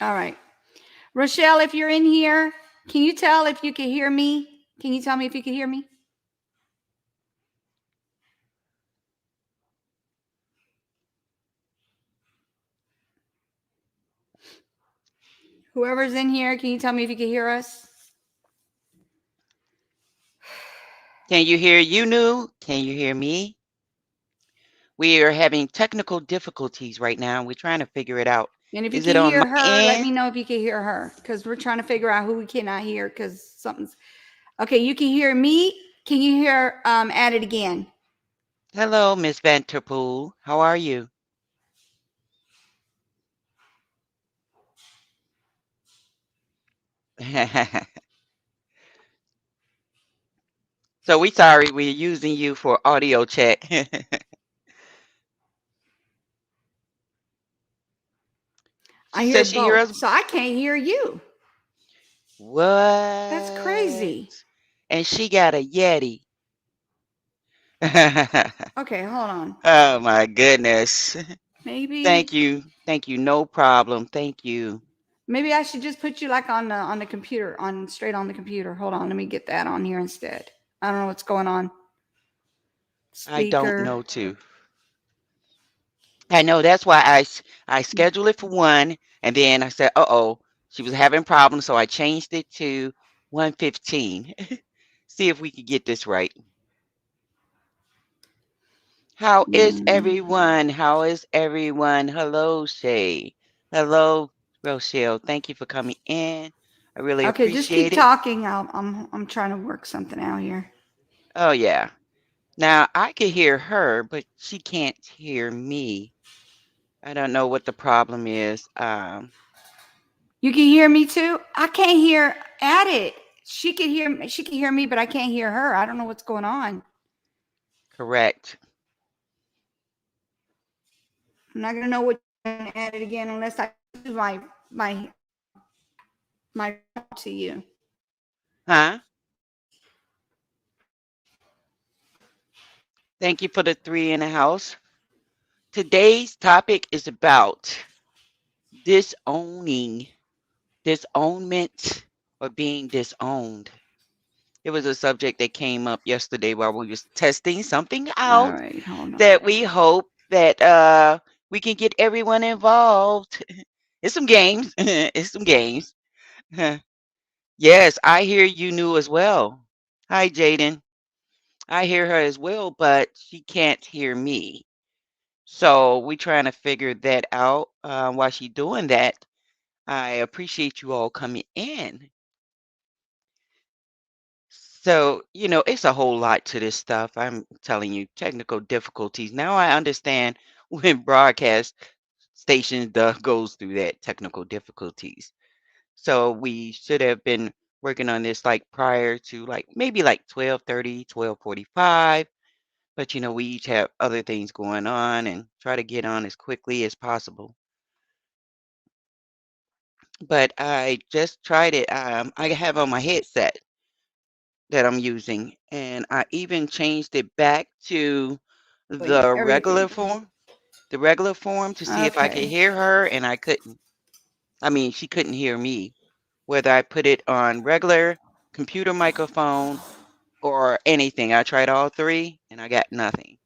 All right. Rochelle, if you're in here, can you tell if you can hear me? Can you tell me if you can hear me? Whoever's in here, can you tell me if you can hear us? Can you hear New? Can you hear me? We are having technical difficulties right now. We're trying to figure it out. And if you Is can it on my hear her, let me end? know if you can hear her because we're trying to figure out who we cannot hear because something's okay. You can hear me. Can you hear at it again? Hello, Miss Vanterpool. How are you? So we sorry we're using you for audio check. I She hear says she hears both. us. So I can't hear you. That's What? crazy. And she got a Yeti. Okay, hold on. Oh my goodness. Maybe Thank you. Thank you. No problem. Thank you. maybe I should just put you like on the computer, on straight on the computer. Hold on, let me get that on here instead. I don't know what's going on. I don't Speaker. know too. I know that's why I scheduled it for 1 and then I said, "Uh-oh, she was having problems, so I changed it to 1:15. See if we could get this right. How is Mm. everyone? How is everyone? Hello, Shay. Hello, Rochelle. Thank you for coming in. I really Okay, just appreciate keep it. talking. I'm trying to work something out here. Oh yeah. Now I can hear her, but she can't hear me. I don't know what the problem is. You can hear me too. I can't hear at it. She can hear me. She can hear me, but I can't hear her. I don't know what's going on. Correct. I'm not gonna know what at it again unless I use my to you. Huh? Thank you for the 3 in the house. Today's topic is about disowning, disownment, or being disowned. It was a subject that came up yesterday while we was testing something All out right, hold on. that we hope that we can get everyone involved. It's some games. It's some games. Yes, I hear you new as well. Hi, Jaden. I hear her as well, but she can't hear me. So we trying to figure that out while she doing that. I appreciate you all coming in. So, it's a whole lot to this stuff. I'm telling you, technical difficulties. Now I understand when broadcast stations goes through that technical difficulties. So we should have been working on this like prior to like maybe like 12:30, 12:45. But we each have other things going on and try to get on as quickly as possible. But I just tried it. I have on my headset that I'm using, and I even changed it back to Wait, the everything. regular form to see if I could Okay. hear her, and I couldn't. I mean, she couldn't hear me, whether I put it on regular computer microphone or anything. I tried all three, and I got nothing.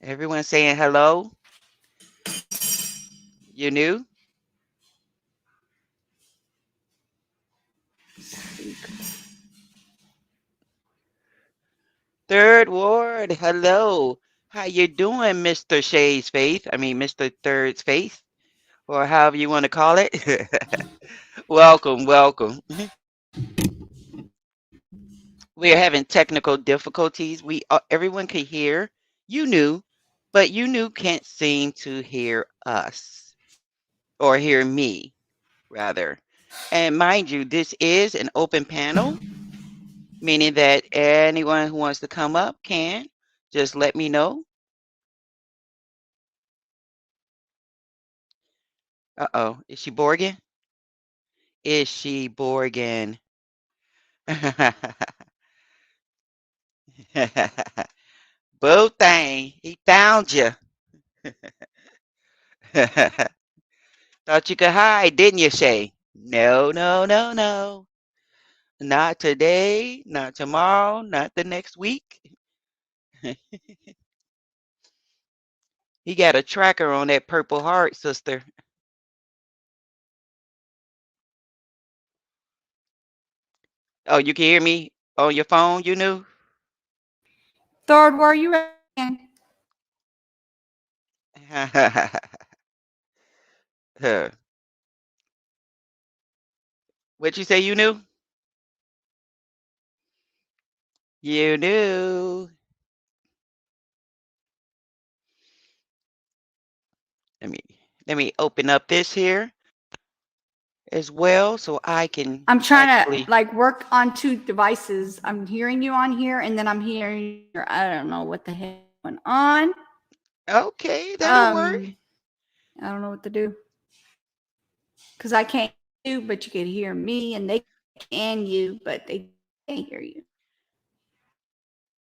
Everyone saying hello. You knew? Third Ward, hello. How you doing, Mr. Shay's Faith? I mean, Mr. Third's Faith, or however you want to call it. Welcome, welcome. We are having technical difficulties. Everyone could hear you knew, but you knew can't seem to hear us or hear me rather. And mind you, this is an open panel, meaning that anyone who wants to come up can. Just let me know. Uh-oh, is she Borgin? Is she Borgin? Boo thing, he found you. Thought you could hide, didn't you, Shay? No, no, no, no. Not today, not tomorrow, not the next week. He got a tracker on that Purple Heart, sister. Oh, you can hear me on your phone, you knew? Third, where are you at? Huh. What you say you knew? You knew. Let me let me open up this here as well so I can I'm trying to actually. like work on two devices. I'm hearing you on here, and then I'm hearing your, I don't know what the heck is going on. Okay, that'll work. Um, I don't know what to do because I can't hear you, but you can hear me, and they can you, but they can't hear you.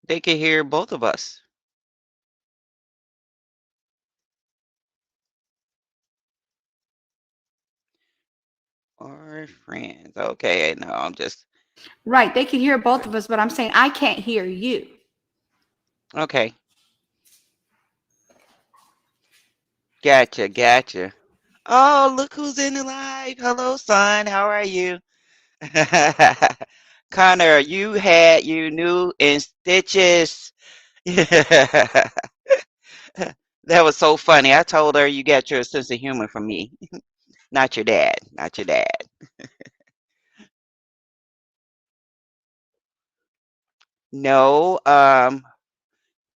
They can hear both of us. Or friends. Okay, no, I'm just Right, they can hear both of us, but I'm saying I can't hear you. okay. Gotcha, gotcha. Oh, look who's in the live. Hello, son. How are you? Connor, you knew in stitches. That was so funny. I told her you got your sense of humor from me, not your dad, not your dad. No,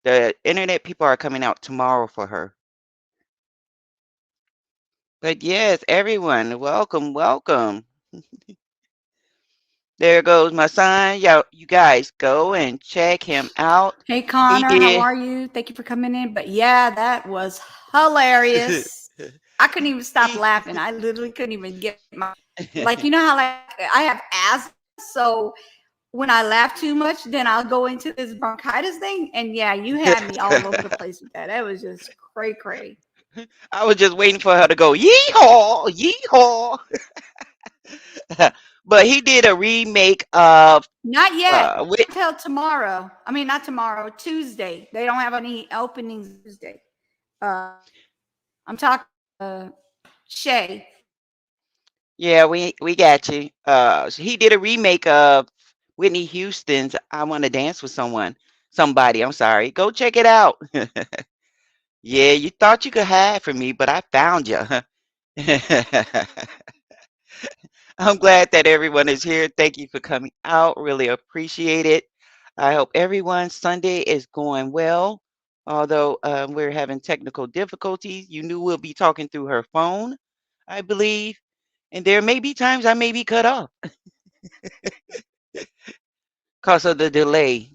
the internet people are coming out tomorrow for her. But yes, everyone, welcome, welcome. There goes my son. Yo, you guys go and check him out. Hey He Connor, how did. are you? Thank you for coming in. But yeah, that was hilarious. I couldn't even stop he laughing. I literally couldn't even get my like you know how like I have asthma, so when I laugh too much, then I'll go into this bronchitis thing. And yeah, you had me all over the place with that. That was just cray cray. I was just waiting for her to go yeehaw, yeehaw. But he did a remake of Not yet. Whit Until tomorrow. I mean, not tomorrow. Tuesday. They don't have any openings Tuesday. Uh, I'm talking Shay. yeah, we got you. He did a remake of Whitney Houston's "I Want to Dance with Somebody." I'm sorry. Go check it out. Yeah, you thought you could hide from me, but I found you. I'm glad that everyone is here. Thank you for coming out. Really appreciate it. I hope everyone's Sunday is going well. Although we're having technical difficulties, you knew we'll be talking through her phone, I believe. And there may be times I may be cut off because of the delay.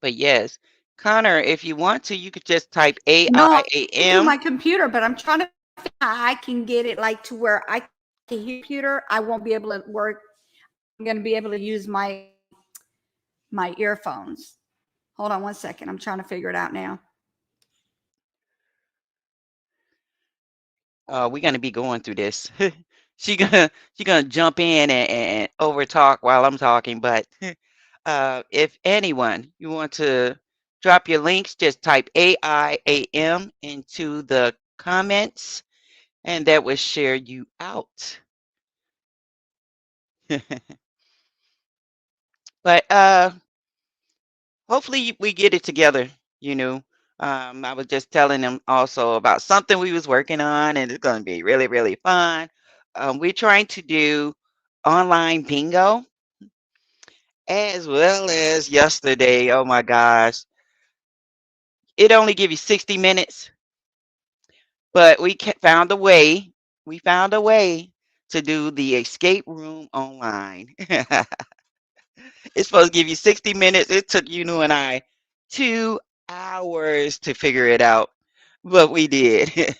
But yes, Connor, if you want to, you could just type No, I'm through AIAM. my computer, but I'm trying to figure out how I can get it like to where I can hear computer. I won't be able to work. I'm going to be able to use my earphones. Hold on one second. I'm trying to figure it out now. We're gonna be going through this. She gonna jump in and over talk while I'm talking, but if anyone you want to drop your links, just type AIAM into the comments, and that will share you out. But hopefully we get it together. You know, I was just telling them also about something we was working on, and it's gonna be really really fun. We're trying to do online bingo as well as yesterday. Oh my gosh, it only give you 60 minutes, but found a way. We found a way to do the escape room online. It's supposed to give you 60 minutes. It took you and I 2 hours to figure it out, but we did.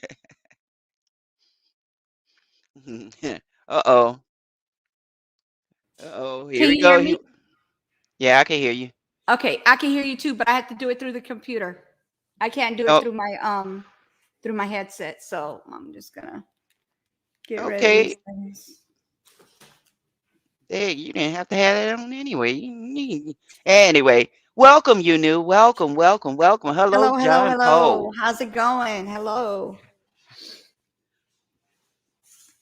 Uh-oh. Uh-oh. Here Can we you hear go. me? Yeah, I can hear you. Okay, I can hear you too, but I have to do it through the computer. I can't do it Oh, through my headset. So I'm just gonna get rid of these okay. things. Hey, you didn't have to have that on anyway. Anyway, welcome, you new. Welcome, welcome, welcome. Hello, Hello, hello, John hello. Poe. How's it going? Hello.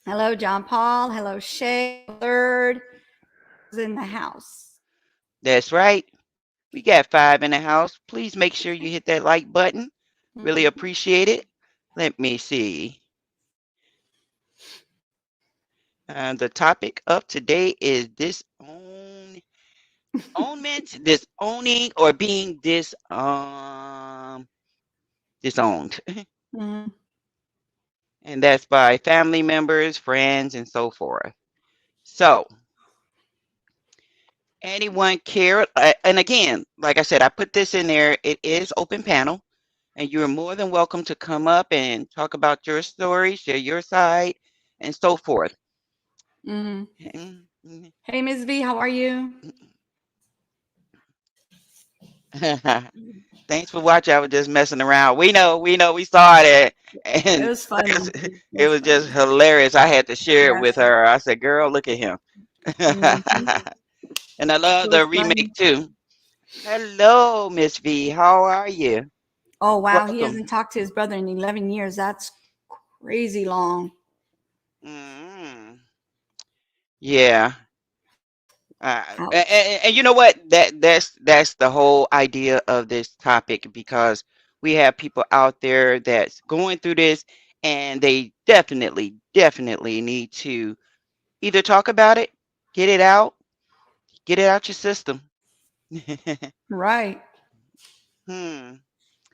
Hello, John Paul. Hello, Shay. Third is in the house. That's right. We got five in the house. Please make sure you hit that like button. Really Mhm. appreciate it. Let me see. The topic of today is disowning, or being disowned. Mhm. And that's by family members, friends, and so forth. So, anyone care? And again, like I said, I put this in there. It is open panel, and you're more than welcome to come up and talk about your story, share your side, and so forth. Mhm. Hey, Miss V, how are you? Thanks for watching. I was just messing around. We saw it, It and was like I funny. said, It it was was just funny. hilarious. I had to share it with Yes. her. I said, "Girl, look at him," Mhm. and I It love the was remake funny. too. Hello, Miss V. How are you? Oh wow, he Welcome. hasn't talked to his brother in 11 years. That's crazy long. Mm, yeah. Ouch. And you know what? That's the whole idea of this topic, because we have people out there that's going through this, and they definitely need to either talk about it, get it out, get it out your system. Right. hmm.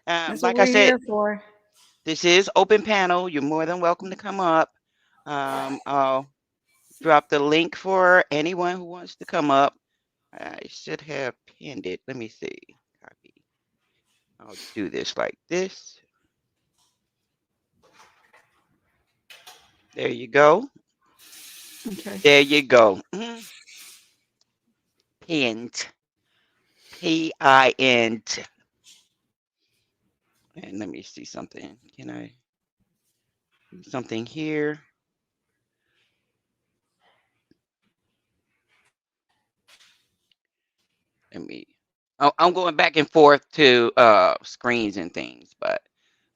That's what Like I we're said, here for. this is open panel. You're more than welcome to come up. I'll drop the link for anyone who wants to come up. I should have pinned it. Let me see. Copy. I'll do this like this. There you go. Okay. There you go. Pinned. Pinned. And let me see something. Can I do something here? Let me. I'm going back and forth to screens and things, but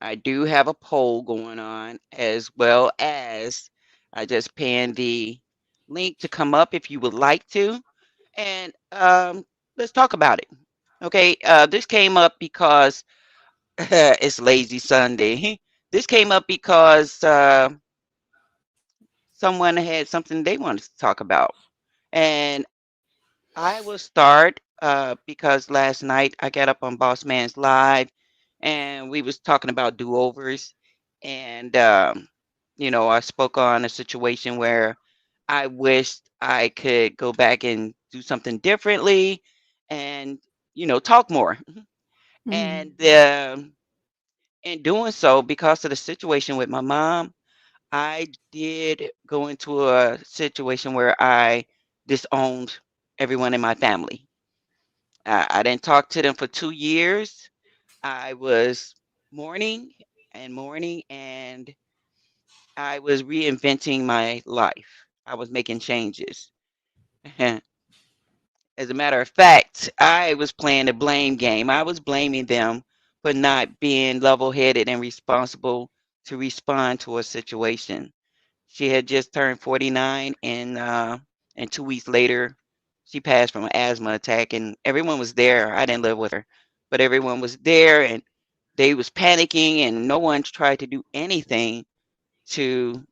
I do have a poll going on, as well as I just pinned the link to come up if you would like to, and let's talk about it. Okay, this came up because it's lazy Sunday. This came up because someone had something they wanted to talk about, and I will start because last night I got up on Boss Man's Live, and we was talking about do-overs, and I spoke on a situation where I wished I could go back and do something differently, and talk more. Mhm. And in doing so, because of the situation with my mom, I did go into a situation where I disowned everyone in my family. I didn't talk to them for 2 years. I was mourning and mourning, and I was reinventing my life. I was making changes. As a matter of fact, I was playing the blame game. I was blaming them for not being level headed and responsible to respond to a situation. She had just turned 49, and 2 weeks later, she passed from an asthma attack, and everyone was there. I didn't live with her, but everyone was there, and they was panicking, and no one tried to do anything to,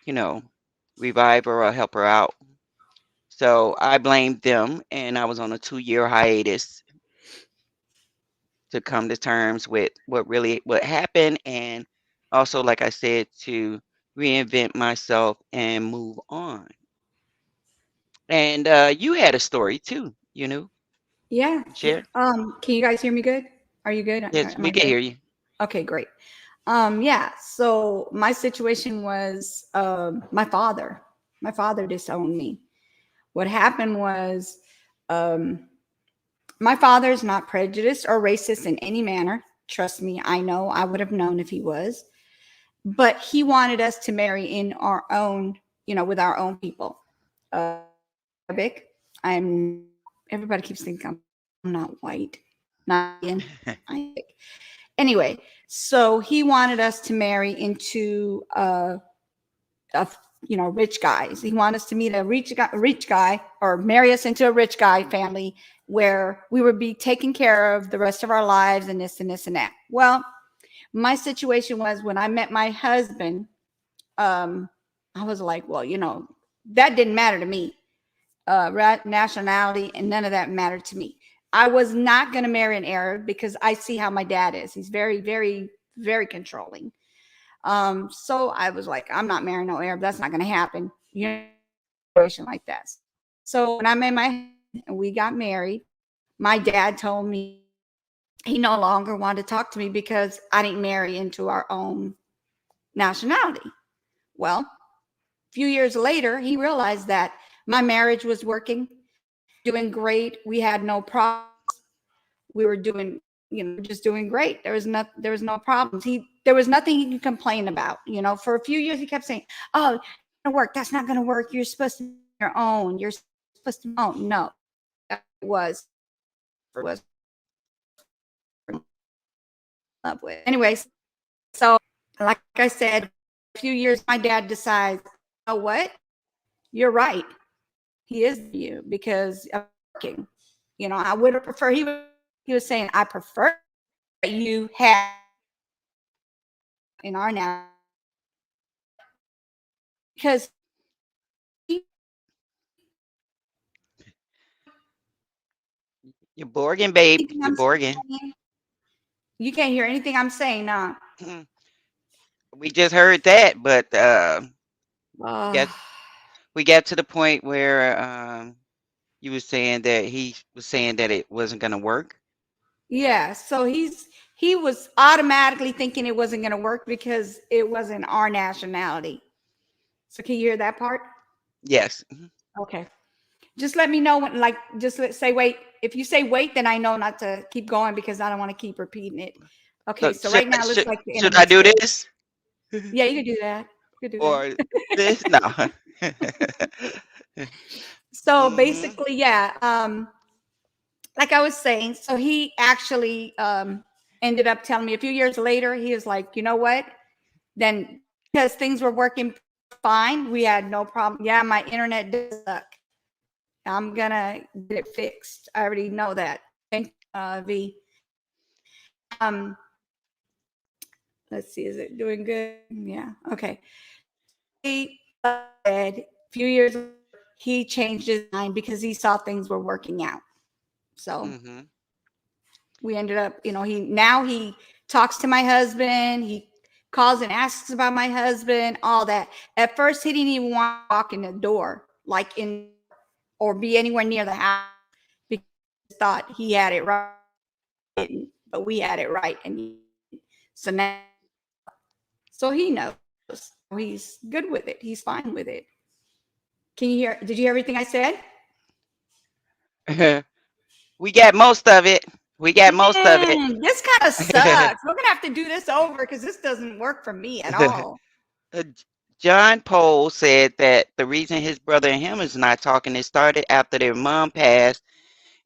you know, revive her or help her out. So I blamed them, and I was on a 2-year hiatus to come to terms with what happened, and also, like I said, to reinvent myself and move on. And you had a story too, Yeah. share. Can you guys hear me good? Are you good? Yes, Am we I can good? hear you. Okay, great. Yeah. So my situation was my father. My father disowned me. What happened was um, my father is not prejudiced or racist in any manner. Trust me, I know. I would have known if he was. But he wanted us to marry in our own, with our own people. Arabic. I'm. Everybody keeps thinking I'm not white, not Indian. I'm Arabic. Anyway, so he wanted us to marry into a rich guys. He wanted us to meet rich guy, or marry us into a rich guy family where we would be taken care of the rest of our lives and this and this and that. Well, my situation was when I met my husband, I was like, well, that didn't matter to me. Nationality and none of that mattered to me. I was not going to marry an Arab because I see how my dad is. He's very, very, very controlling. So I was like, I'm not marrying no Arab. That's not going to happen. Situation like that. So when I met my husband and we got married, my dad told me he no longer wanted to talk to me because I didn't marry into our own nationality. Well, a few years later, he realized that my marriage was working, doing great. We had no problems. We were doing, just doing great. There was no problems. There was nothing he could complain about. For a few years, he kept saying, "Oh, it's gonna work. That's not gonna work. You're supposed to be your own. You're supposed to own." No, that was love with. Anyways, so like I said, a few years, my dad decides, "Oh, what? You're right. He is you because of working." I would have preferred. He was saying, "I prefer that you have in our now because he, You're Borging, babe. anything You're I'm Borging. saying, you can't hear anything I'm saying now." We just heard that, but Uh, got we got to the point where you were saying that he was saying that it wasn't gonna work. yeah. So he was automatically thinking it wasn't going to work because it wasn't our nationality. So can you hear that part? Yes. Okay. Just let me know when, like, say wait. If you say wait, then I know not to keep going because I don't want to keep repeating it. Okay. Look, So right now it looks should like the should I internet's do good. this Yeah, you can do that. You can do that. or this? No. So hmm basically, yeah. Like I was saying, so he actually ended up telling me a few years later, he was like, you know what? Then because things were working fine, we had no problem. Yeah, my internet does suck. I'm gonna get it fixed. I already know that. Thank V. Um, let's see, is it doing good? Yeah, okay. He said a few years later, he changed his mind because he saw things were working out. So hmm we ended up, he talks to my husband. He calls and asks about my husband, all that. At first, he didn't even want to walk in the door, like in or be anywhere near the house because he thought he had it right, but we had it right, and so now, so he knows. He's good with it. He's fine with it. Can you hear? Did you hear everything I said? We got most of it. We got most of it. This kind of sucks. We're gonna have to do this over because this doesn't work for me at all. John Pohl said that the reason his brother and him is not talking, it started after their mom passed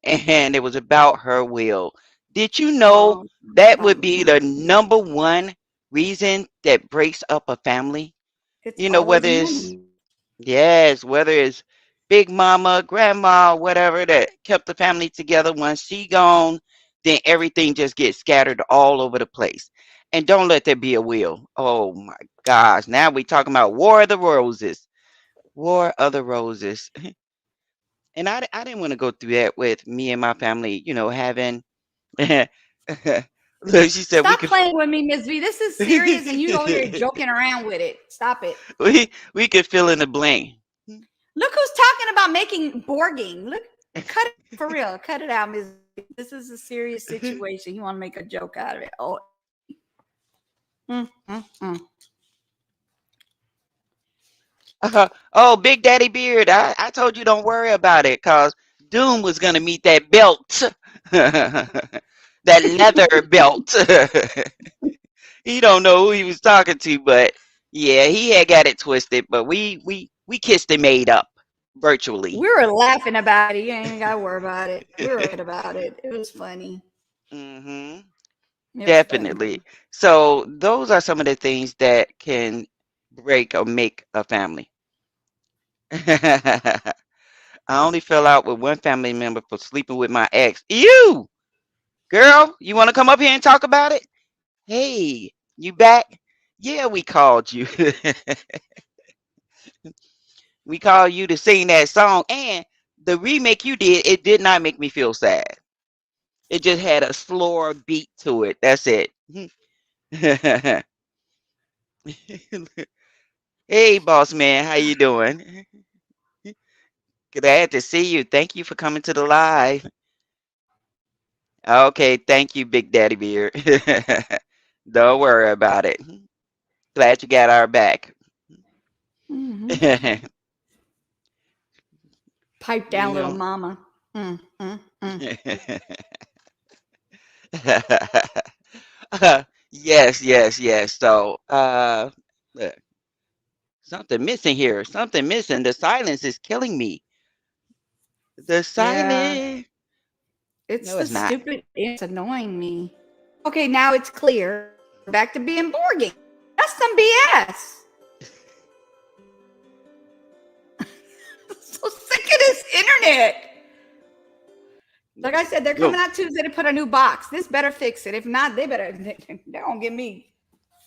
and it was about her will. Did you know Oh, that would probably be not. the number one reason that breaks up a family? It's You know, always whether it's, money. yes, whether it's big mama, grandma, whatever that kept the family together. Once she gone, then everything just gets scattered all over the place. And don't let there be a will. Oh my gosh. Now we talking about War of the Roses. War of the Roses. And I didn't want to go through that with me and my family, having look, she said we Stop could playing with me, Miss V. This is serious, and you over here joking around with it. Stop it. we could fill in the blank. Look who's talking about making borging. Look, cut it for real. Cut it out, Miss V. This is a serious situation. You want to make a joke out of it? Oh, mm, mm, mm. Oh, Big Daddy Beard, I told you don't worry about it because Doom was going to meet that belt. that leather belt. He don't know who he was talking to, but yeah, he had got it twisted. But we kissed and made up virtually. We were laughing about it. You ain't even got to worry about it. We were laughing about it. It was funny. Hmm. It was funny. Definitely. So those are some of the things that can break or make a family. I only fell out with one family member for sleeping with my ex. You, girl, you want to come up here and talk about it? Hey, you back? Yeah, we called you. We called you to sing that song, and the remake you did, it did not make me feel sad. It just had a slower beat to it. That's it. Hey, boss man, how you doing? Glad to see you. Thank you for coming to the live. Okay, thank you, Big Daddy Beard. Don't worry about it. Glad you got our back. Hmm. Pipe You down, little know. mama. Mm, mm, mm. Yes, yes, yes. So, look, something missing here. Something missing. The silence is killing me. The Yeah, silence. it's No, the it's not. stupid. It's annoying me. Okay, now it's clear. Back to being board game. That's some BS. So sick of this internet. Like I said, they're No. coming out Tuesday to put a new box. This better fix it. If not, they better. They're gonna give me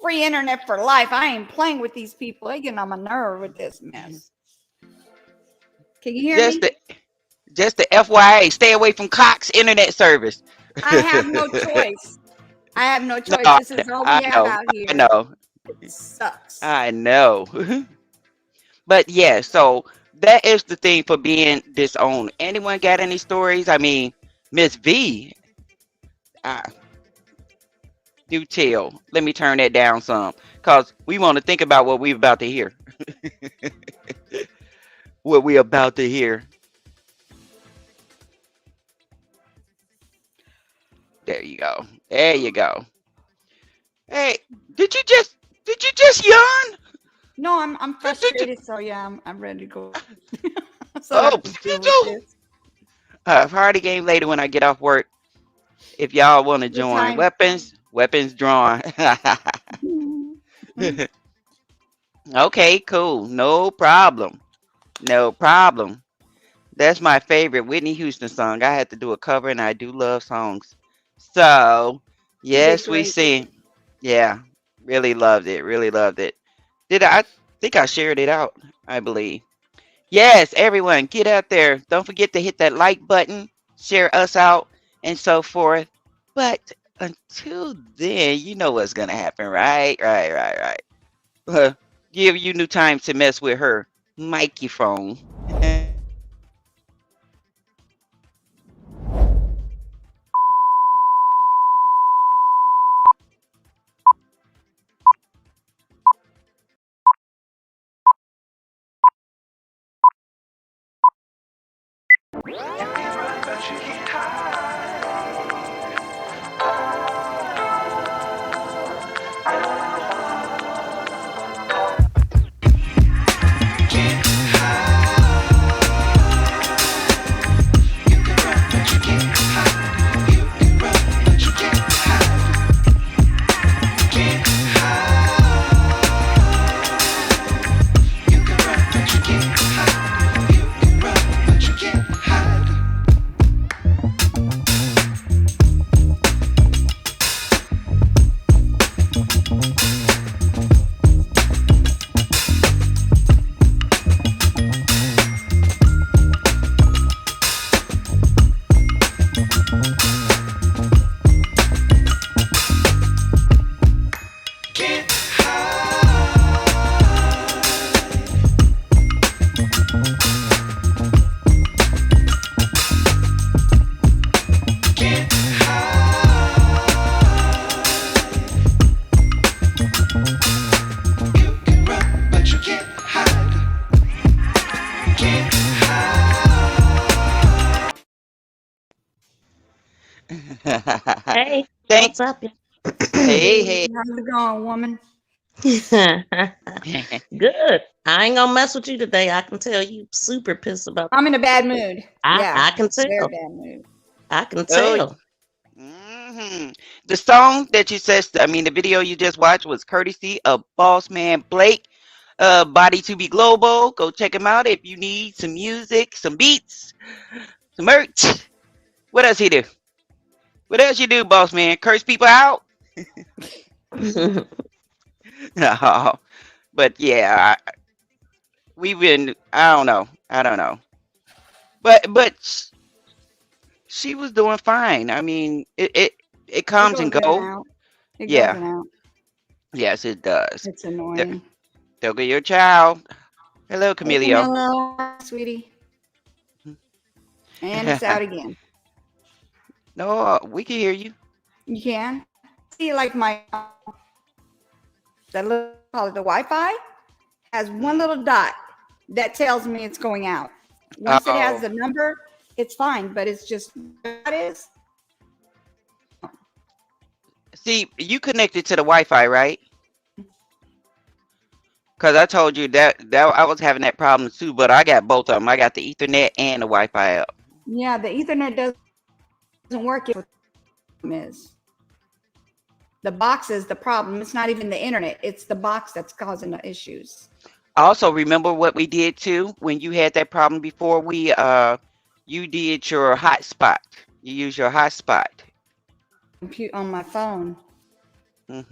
free internet for life. I ain't playing with these people. They getting on my nerve with this mess. Can you hear Just me? the just the FYI, stay away from Cox internet service. I have no choice. I have no No, choice. This is all we have know, out I here. know, It sucks. I know. But yeah, so that is the thing for being disowned. Anyone got any stories? I mean, Miss V, uh, do tell. Let me turn that down some, cause we want to think about what we about to hear. What we about to hear. There you go. There you go. Hey, did you just did you just yawn? No, I'm Did you- frustrated. So yeah, I'm ready to go. So I Oh, don't have to deal with this. party game later when I get off work. If y'all want to What join, time? weapons drawn. Okay, cool. No problem. No problem. That's my favorite Whitney Houston song. I had to do a cover, and I do love songs. So, She did yes, we great. sing. Yeah, really loved it. Really loved it. Did I think I shared it out? I believe. Yes, everyone, get out there. Don't forget to hit that like button, share us out, and so forth. But until then, you know what's gonna happen, right? Right. Give you new time to mess with her microphone. Thank. What's up? Hey, Hey, hey. how's it going, woman? Good. I ain't gonna mess with you today. I can tell you super pissed about. I'm in a bad mood. Yeah, I can very tell. bad mood. I can Oh, tell. the song that you said, I mean, the video you just watched was courtesy of Boss Man Blake, Body to Be Global. Go check him out if you need some music, some beats, some merch. What else he do? What else you do, Boss Man? Curse people out? No, but yeah, we've been. I don't know. I don't know. But she was doing fine. I mean, it It comes and goes in and go. out. It goes Yeah, in and out. yes, it does. It's There, annoying. there go your child. Hello, Hey, Camilio. Camilla, sweetie. And it's out again. No, we can hear you. You can see like my that little call it the Wi-Fi has one Mm. little dot that tells me it's going out. Once it has Oh, the number, it's fine. But it's just that is see, you connected to the Wi-Fi, right? Because I told you that I was having that problem too, but I got both of them. I got the Ethernet and the Wi-Fi up. yeah. The Ethernet doesn't work. What the problem is the box is the problem. It's not even the internet. It's the box that's causing the issues. Also, remember what we did too when you had that problem before? You did your hotspot. You use your hotspot. Compute on my phone.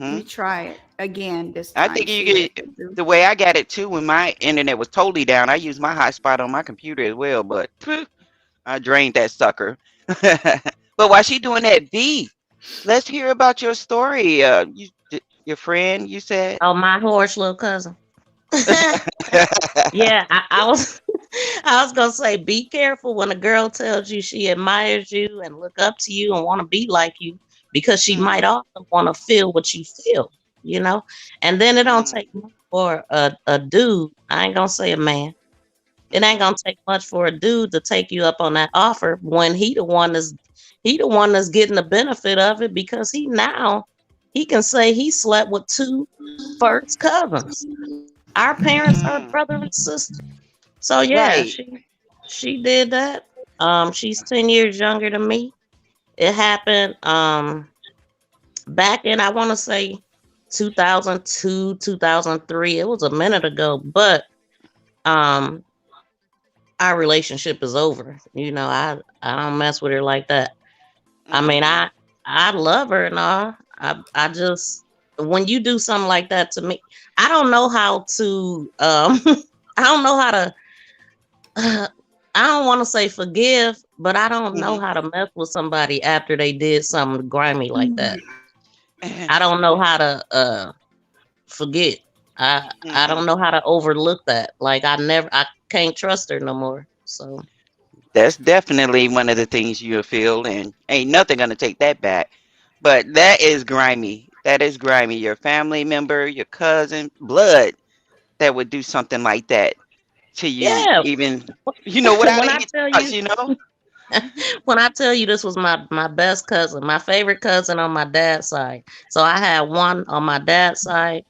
Let Hmm. me try it again this I time. think you See what get it do. the way I got it too when my internet was totally down. I used my hotspot on my computer as well, but phew, I drained that sucker. But while she doing that, V, let's hear about your story. Your friend, you said. Oh, my horse, little cousin. Yeah, I was I was gonna say be careful when a girl tells you she admires you and look up to you and want to be like you because she might Mm, also want to feel what you feel, you know? And then it don't mm, take much for a dude, I ain't gonna say a man. It ain't mhm, gonna take much for a dude to take you up on that offer when he the one that's getting the benefit of it because he can say he slept with two first cousins. Our parents are mm. brother and sister. So yeah, Right. she did that. She's 10 years younger than me. It happened back in I want to say 2002, 2003. It was a minute ago, but um our relationship is over. You know, I don't mess with her like that. I mean, Hmm. I love her and all. I just when you do something like that to me, I don't know how to I don't know how to I don't want to say forgive, but I don't know Hmm. how to mess with somebody after they did something grimy like that. I don't know how to forget. I Hmm. don't know how to overlook that. Like I can't trust her no more. So That's definitely one of the things you'll feel, and ain't nothing gonna take that back. But that is grimy. That is grimy. Your family member, your cousin, blood that would do something like that to you, yeah, even without when I any tell thoughts. you when I tell you this was my best cousin, my favorite cousin on my dad's side. So I had one on my dad's side,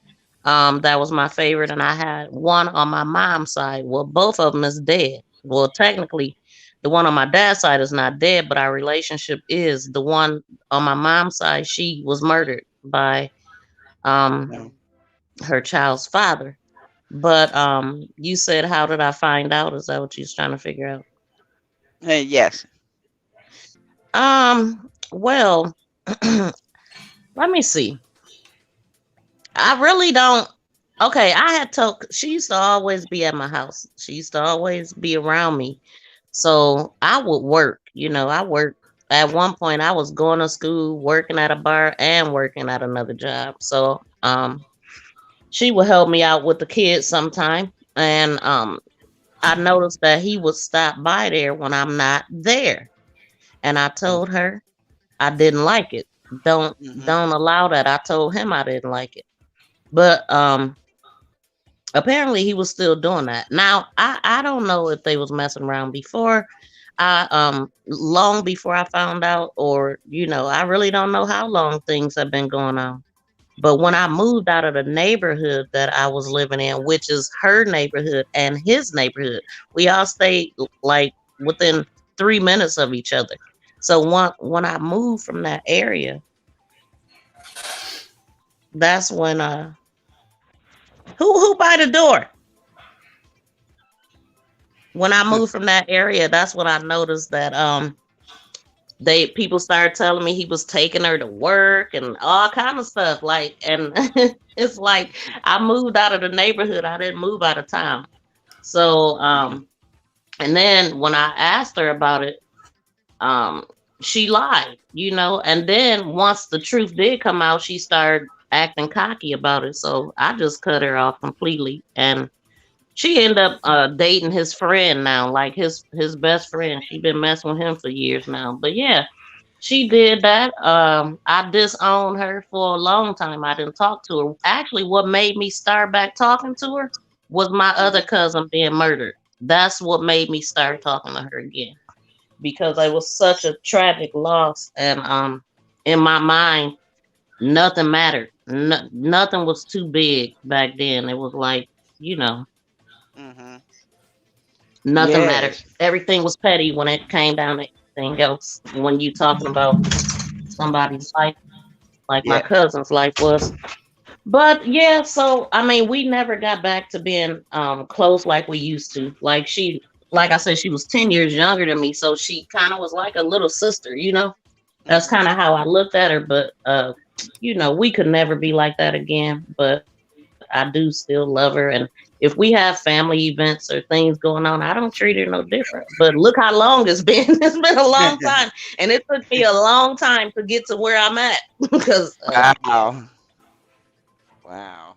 that was my favorite, and I had one on my mom's side. Well, both of them is dead. Well, technically, the one on my dad's side is not dead, but our relationship is. The one on my mom's side, she was murdered by um No. her child's father. But you said how did I find out? Is that what you was trying to figure out? Yes. Well, let me see. I really don't. Okay, I had told she used to always be at my house. She used to always be around me. So I would work. I worked at one point. I was going to school, working at a bar, and working at another job. So she would help me out with the kids sometime, and I noticed that he would stop by there when I'm not there, and I told her I didn't like it. Don't Mm-hmm. don't allow that. I told him I didn't like it. But apparently he was still doing that. Now I don't know if they was messing around before. I long before I found out, or I really don't know how long things have been going on. But when I moved out of the neighborhood that I was living in, which is her neighborhood and his neighborhood, we all stayed like within 3 minutes of each other. So when I moved from that area, that's when who by the door? When I moved from that area, that's when I noticed that people started telling me he was taking her to work and all kind of stuff. Like, and it's like I moved out of the neighborhood. I didn't move out of town. So and then when I asked her about it, she lied, and then once the truth did come out, she started acting cocky about it. So I just cut her off completely, and she ended up dating his friend now, like his best friend. She been messing with him for years now. But yeah, she did that. I disowned her for a long time. I didn't talk to her. Actually, what made me start back talking to her was my other cousin being murdered. That's what made me start talking to her again, because it was such a tragic loss, and in my mind, nothing mattered. Nothing was too big back then. It was like, Mm-hmm. nothing mattered. Yes. Everything was petty when it came down to anything else. When you talking about somebody's life, like my Yeah. cousin's life was. But yeah, so I mean, we never got back to being close like we used to. Like I said, she was 10 years younger than me, so she kind of was like a little sister. That's Mm-hmm. kind of how I looked at her. But we could never be like that again. But I do still love her, and if we have family events or things going on, I don't treat her no different. But look how long it's been. It's been a long time, and it took me a long time to get to where I'm at because Wow. Wow.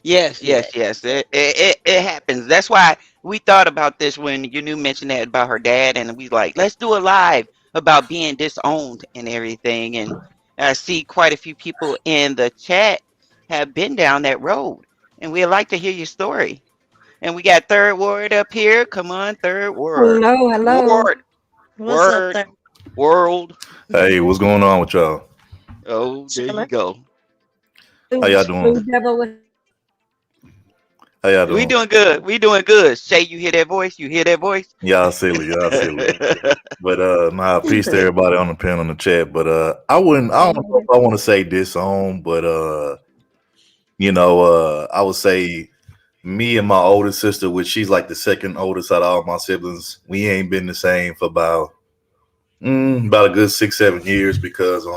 Yes, yeah. yes, yes. It happens. That's why we thought about this when you knew mentioned that about her dad, and we like, let's do a live about being disowned and everything. And I see quite a few people in the chat have been down that road, and we'd like to hear your story. And we got Third Ward up here. Come on, Third Ward. Hello, hello. Ward, What's up Word, there? World. Hey, what's going on with y'all? Oh, there you Chilling. go. How y'all Blue doing? Devil with How y'all We doing? doing good. We doing good. Shay, you hear that voice? You hear that voice? Y'all silly, y'all silly. But nah, peace to everybody on the panel in the chat. But I don't know if I want to say disown, but I would say me and my older sister, which she's like the second oldest out of all my siblings, we ain't been the same for about a good 6-7 years because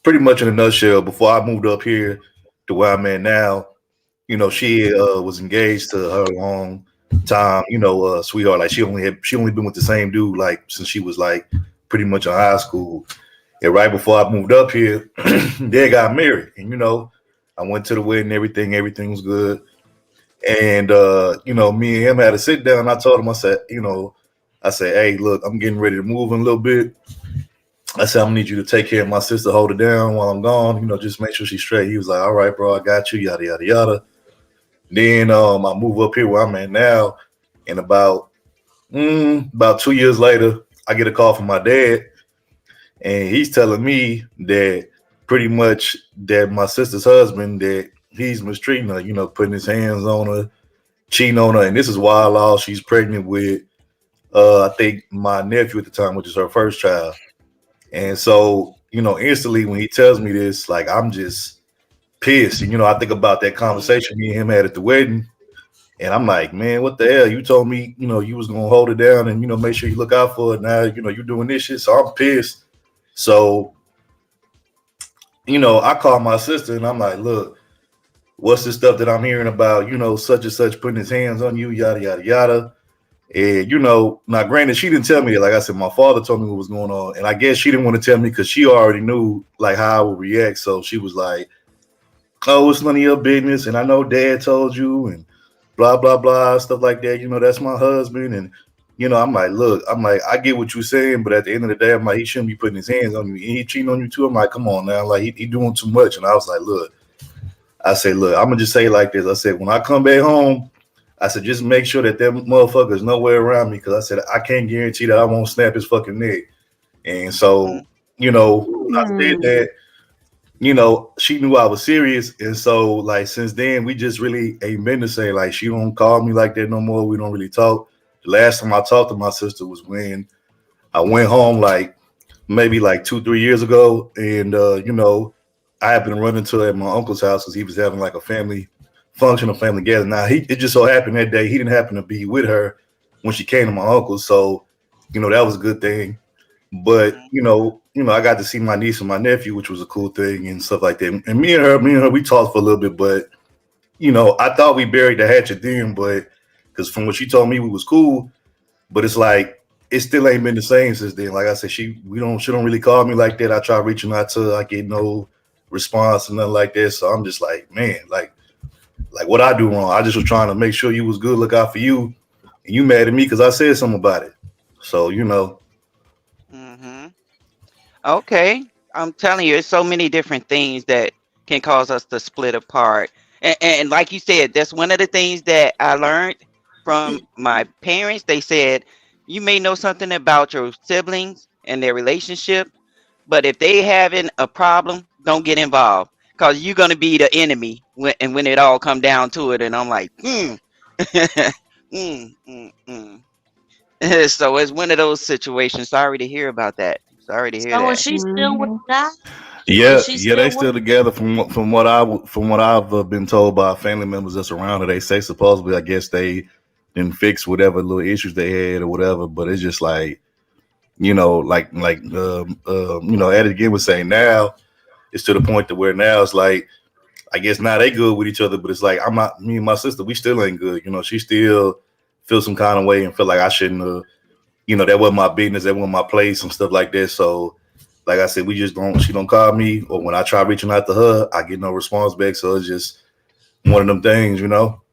pretty much in a nutshell, before I moved up here to where I'm at now, she was engaged to her long time, sweetheart. Like she only been with the same dude like since she was like pretty much in high school. And right before I moved up here, they got married. And I went to the wedding, everything was good. And me and him had a sit down. I told him, I said, hey, look, I'm getting ready to move in a little bit. I said, I'm gonna need you to take care of my sister, hold her down while I'm gone, just make sure she's straight. He was like, all right, bro, I got you, yada yada yada. Then I move up here where I'm at now, and about 2 years later, I get a call from my dad, and he's telling me that pretty much that my sister's husband, that he's mistreating her, putting his hands on her, cheating on her, and this is wild law. She's pregnant with I think my nephew at the time, which is her first child. And so, instantly when he tells me this, like I'm just pissed. And I think about that conversation me and him had at the wedding. And I'm like, man, what the hell? You told me, you was gonna hold it down and make sure you look out for it. Now, you're doing this shit. So I'm pissed. So, I call my sister and I'm like, look, what's the stuff that I'm hearing about, such and such putting his hands on you, yada, yada, yada. And now granted, she didn't tell me that. Like I said, my father told me what was going on, and I guess she didn't want to tell me because she already knew like how I would react. So she was like, "Oh, it's none of your business," and I know Dad told you, and blah blah blah stuff like that. That's my husband, and I'm like, look, I get what you're saying, but at the end of the day, I'm like, he shouldn't be putting his hands on you. And he cheating on you too. I'm like, come on now, like he doing too much. And I was like, look, I'm gonna just say it like this. I said, when I come back home, I said, just make sure that motherfucker's nowhere around me, because I said I can't guarantee that I won't snap his fucking neck. And so, you know, I said that, you know, she knew I was serious. And so, like, since then, we just really ain't been the same. Like, she don't call me like that no more. We don't really talk. The last time I talked to my sister was when I went home, like, maybe like 2-3 years ago. And, you know, I happened to run into her at my uncle's house because he was having like a family function, a family gathering. Now, it just so happened that day he didn't happen to be with her when she came to my uncle's. So, you know, that was a good thing. But, you know, I got to see my niece and my nephew, which was a cool thing and stuff like that. And me and her, we talked for a little bit, but, you know, I thought we buried the hatchet then, but because from what she told me, we was cool, but it's like, it still ain't been the same since then. Like I said, she don't really call me like that. I try reaching out to her, I get no response and nothing like that. So I'm just like, man, like what I do wrong? I just was trying to make sure you was good, look out for you, and you mad at me because I said something about it. So, you know. Okay. I'm telling you, it's so many different things that can cause us to split apart. And like you said, that's one of the things that I learned from my parents. They said, you may know something about your siblings and their relationship, but if they having a problem, don't get involved, because you're going to be the enemy when it all come down to it. And I'm like, So it's one of those situations. Sorry to hear about that. Sorry to hear So that. is she still with the guy? Yeah, Is she they still still together. From what I've been told by family members that's around her, they say supposedly, I guess they didn't fix whatever little issues they had or whatever. But it's just like, you know, you know, Ed again was saying, now it's to the point to where now it's like, I guess now they good with each other, but it's like me and my sister, we still ain't good. You know, she still feels some kind of way and feel like I shouldn't you know, that wasn't my business, that wasn't my place and stuff like that. So, like I said, she don't call me, or when I try reaching out to her, I get no response back. So it's just one of them things, you know.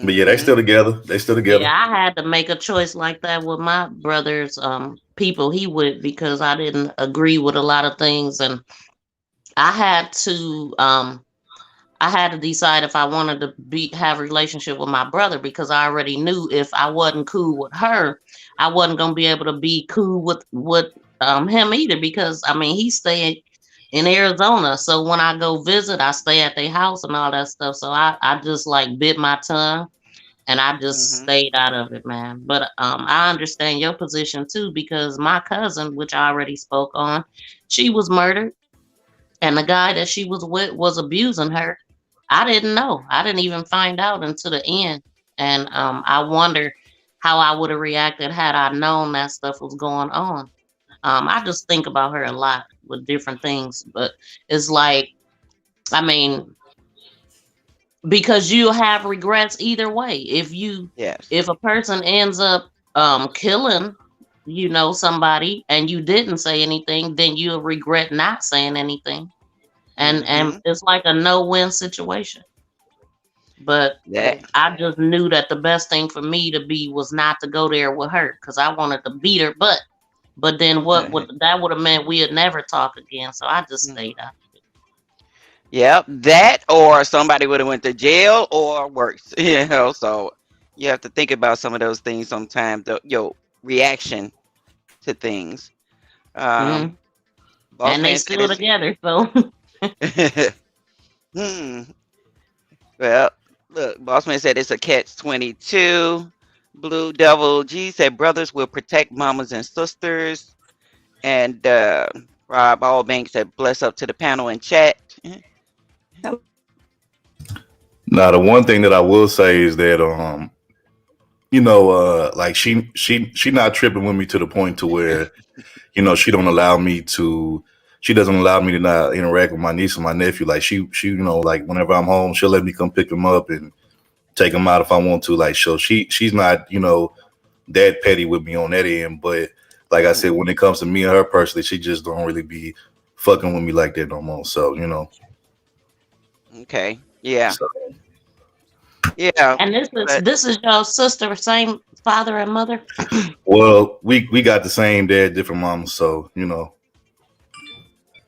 But yeah, they still together. Yeah, I had to make a choice like that with my brother's people he with, because I didn't agree with a lot of things, and I had to decide if I wanted to have a relationship with my brother, because I already knew if I wasn't cool with her, I wasn't gonna be able to be cool with him either, because I mean he stayed in Arizona, so when I go visit, I stay at their house and all that stuff. So I just like bit my tongue and I just stayed out of it, man. But I understand your position too, because my cousin, which I already spoke on, she was murdered, and the guy that she was with was abusing her. I didn't know. I didn't even find out until the end. And I wonder how I would have reacted had I known that stuff was going on. I just think about her a lot with different things, but it's like, I mean, because you have regrets either way. If a person ends up killing, you know, somebody, and you didn't say anything, then you'll regret not saying anything. And it's like a no-win situation. But I just knew that the best thing for me to be was not to go there with her, because I wanted to beat her butt. But then that would have meant we'd never talk again. So I just stayed out. Yep, that, or somebody would have went to jail or worse. You know, so you have to think about some of those things sometimes. Your reaction to things. And they still together, so. Well, look, Bossman said it's a catch-22. Blue Devil G said brothers will protect mamas and sisters. And Rob Allbank said bless up to the panel and chat. Now, the one thing that I will say is that you know, like she not tripping with me to the point to where, you know, she doesn't allow me to not interact with my niece and my nephew. Like she, you know, like whenever I'm home, she'll let me come pick them up and take them out if I want to. Like, so she's not, you know, that petty with me on that end. But like I said, when it comes to me and her personally, she just don't really be fucking with me like that no more. So, you know. Okay. Yeah. So. Yeah. And this is your sister, same father and mother? Well, we got the same dad, different mamas, so you know.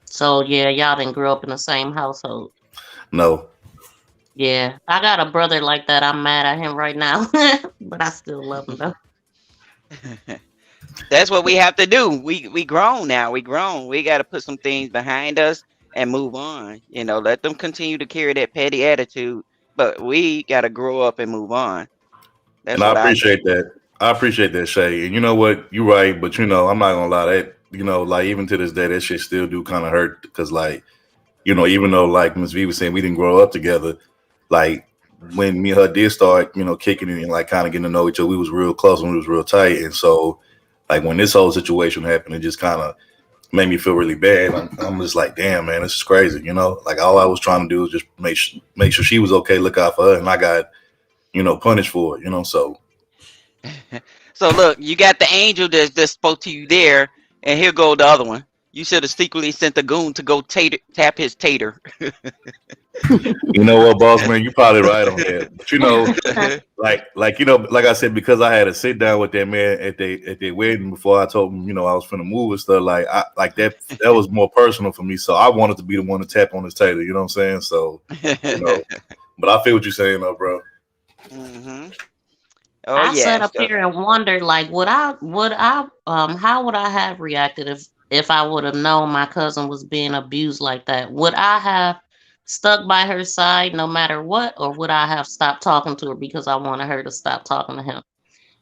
So yeah, y'all didn't grow up in the same household. No. Yeah, I got a brother like that. I'm mad at him right now, but I still love him though. That's what we have to do. We grown now. We grown. We got to put some things behind us and move on. Let them continue to carry that petty attitude, but we got to grow up and move on. And That's I what I appreciate think. that. I appreciate that, Shay. And you know what? You're right, but I'm not gonna lie. That like even to this day, that shit still do kind of hurt because, like, even though like Miss V was saying we didn't grow up together, like when me and her did start, kicking it and like kind of getting to know each other, we was real close and we was real tight. And so, like when this whole situation happened, it just kind of made me feel really bad. I'm just like, damn, man, this is crazy. Like all I was trying to do was just make sure she was okay, look out for her, and I got punished for it. So So look, you got the angel that spoke to you there, and here go the other one. You should have secretly sent the goon to go tap his tater. you know what, boss man, you probably right on that. But like I said, because I had to sit down with that man at their wedding before I told him, I was finna move and stuff. Like I like that was more personal for me. So I wanted to be the one to tap on his tater. You know what I'm saying? So but I feel what you're saying, though, bro. Hmm. Oh I sat yes. up here and wondered, like, how would I have reacted if I would have known my cousin was being abused like that? Would I have stuck by her side no matter what, or would I have stopped talking to her because I wanted her to stop talking to him?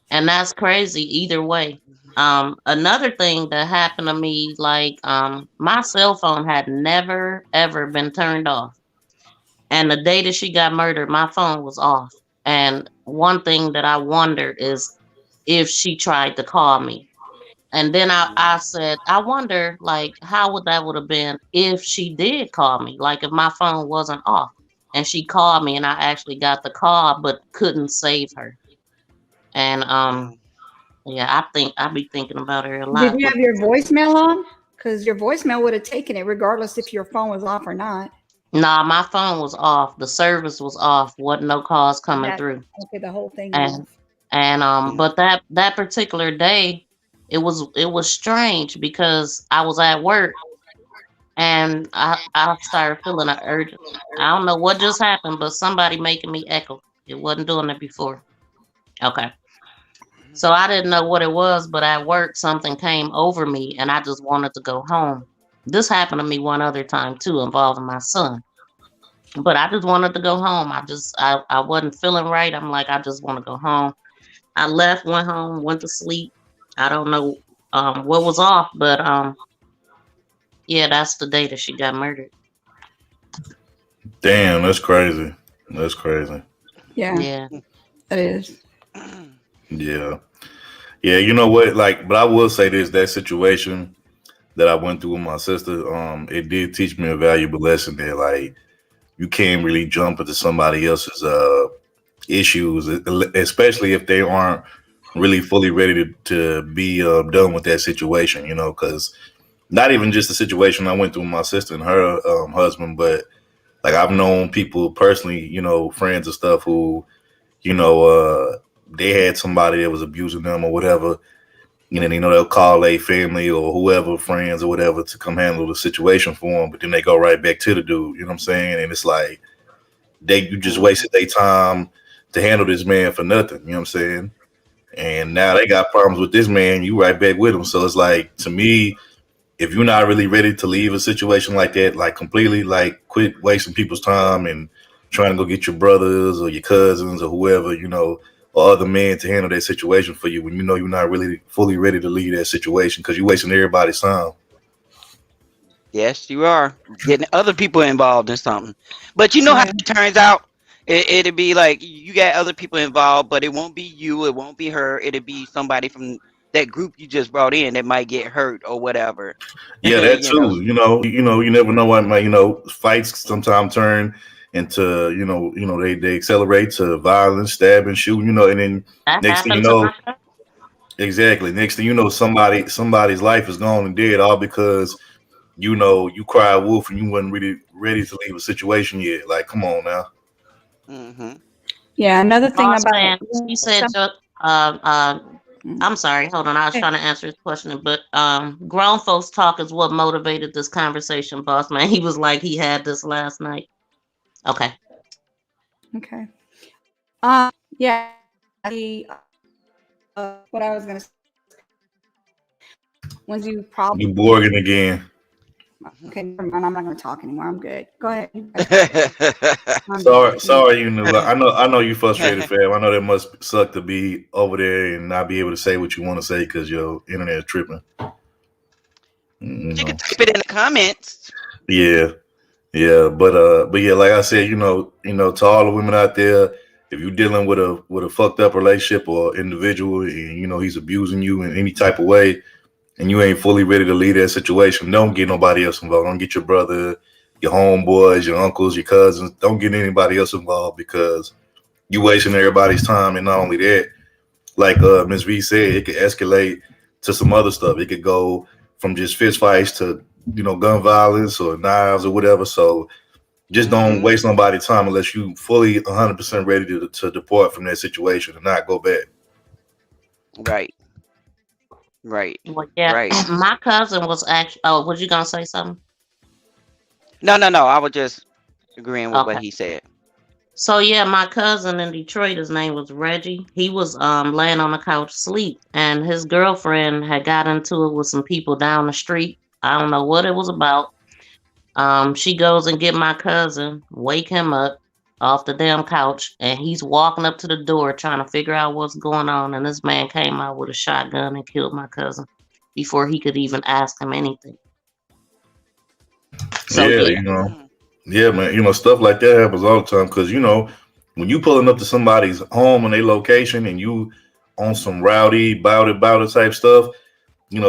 And that's crazy either way. Another thing that happened to me, like, my cell phone had never ever been turned off. And the day that she got murdered, my phone was off. And one thing that I wondered is if she tried to call me. And then I said, I wonder, like, how would have been if she did call me? Like, if my phone wasn't off and she called me and I actually got the call but couldn't save her. And yeah, I think I be thinking about her a Did lot. you have your voicemail on? Because your voicemail would have taken it regardless if your phone was off or not. Nah, my phone was off. The service was off. Wasn't no calls coming That through. okay, the whole thing And off. but that particular day, it was strange because I was at work and I started feeling an urgent. I don't know what just happened, but somebody making me echo. It wasn't doing it before. Okay. So I didn't know what it was, but at work something came over me and I just wanted to go home. This happened to me one other time too, involving my son. But I just wanted to go home. I wasn't feeling right. I'm like, I just want to go home. I left, went home, went to sleep. I don't know what was off, but yeah, that's the day that she got murdered. Damn, that's crazy. That's crazy. Yeah, Yeah. it is. Yeah. Yeah, you know what? Like, but I will say this: that situation that I went through with my sister, it did teach me a valuable lesson that, like, you can't really jump into somebody else's issues, especially if they aren't really fully ready to be done with that situation. Because not even just the situation I went through with my sister and her husband, but like I've known people personally, friends and stuff who, you know, uh, they had somebody that was abusing them or whatever. They'll call a family or whoever, friends or whatever, to come handle the situation for them. But then they go right back to the dude. You know what I'm saying? And it's like you just Mhm. wasted their time to handle this man for nothing. You know what I'm saying? And now they got problems with this man. You right back with him. So it's like, to me, if you're not really ready to leave a situation like that, like completely, like quit wasting people's time and trying to go get your brothers or your cousins or whoever, or other men to handle that situation for you when you know you're not really fully ready to leave that situation because you're wasting everybody's time. Yes, you are getting other people involved in something. But you know how Yeah. it turns out? It'll be like you got other people involved, but it won't be you. It won't be her. It'll be somebody from that group you just brought in that might get hurt or whatever. Yeah, that You know. too. You never know what might. Fights sometimes turn into they accelerate to violence, stabbing, shooting. And then That next thing you happened to know, my cousin. exactly. Next thing you know, somebody's life is gone and dead all because you cried wolf and you wasn't really ready to leave a situation yet. Like, come on now. Hmm. Yeah. Another thing Boss about man, she said, I'm sorry, hold on. I was okay. trying to answer his question, but grown folks talk is what motivated this conversation, boss man. He was like he had this last night. Okay. Okay. Yeah. The what I was gonna say, once you probably You Borging again. okay, never mind. I'm not gonna talk anymore. I'm good. Go ahead. You guys talk. I'm Sorry, good. sorry, you know. I know you frustrated, fam. I know that must suck to be over there and not be able to say what you want to say because your internet is tripping. You You know. can type it in the comments. Yeah, yeah, but yeah, like I said, to all the women out there, if you're dealing with a fucked up relationship or individual, and he's abusing you in any type of way, and you ain't fully ready to leave that situation, don't get nobody else involved. Don't get your brother, your homeboys, your uncles, your cousins. Don't get anybody else involved because you wasting everybody's time. And not only that, like Ms. V said, it could escalate to some other stuff. It could go from just fist fights to gun violence or knives or whatever. So just don't Mhm. waste nobody's time unless you fully 100% ready to depart from that situation and not go back. Right. Right. Well, yeah, Right. my cousin was actually. Oh, was you gonna say something? No, no, no. I was just agreeing with what Okay. he said. So yeah, my cousin in Detroit, his name was Reggie. He was laying on the couch asleep, and his girlfriend had got into it with some people down the street. I don't know what it was about. She goes and get my cousin, wake him up off the damn couch, and he's walking up to the door trying to figure out what's going on. And this man came out with a shotgun and killed my cousin before he could even ask him anything. So Yeah, yeah, Mm. yeah, man. Stuff like that happens all the time because when you pulling up to somebody's home and their location and you on some rowdy, bout it type stuff,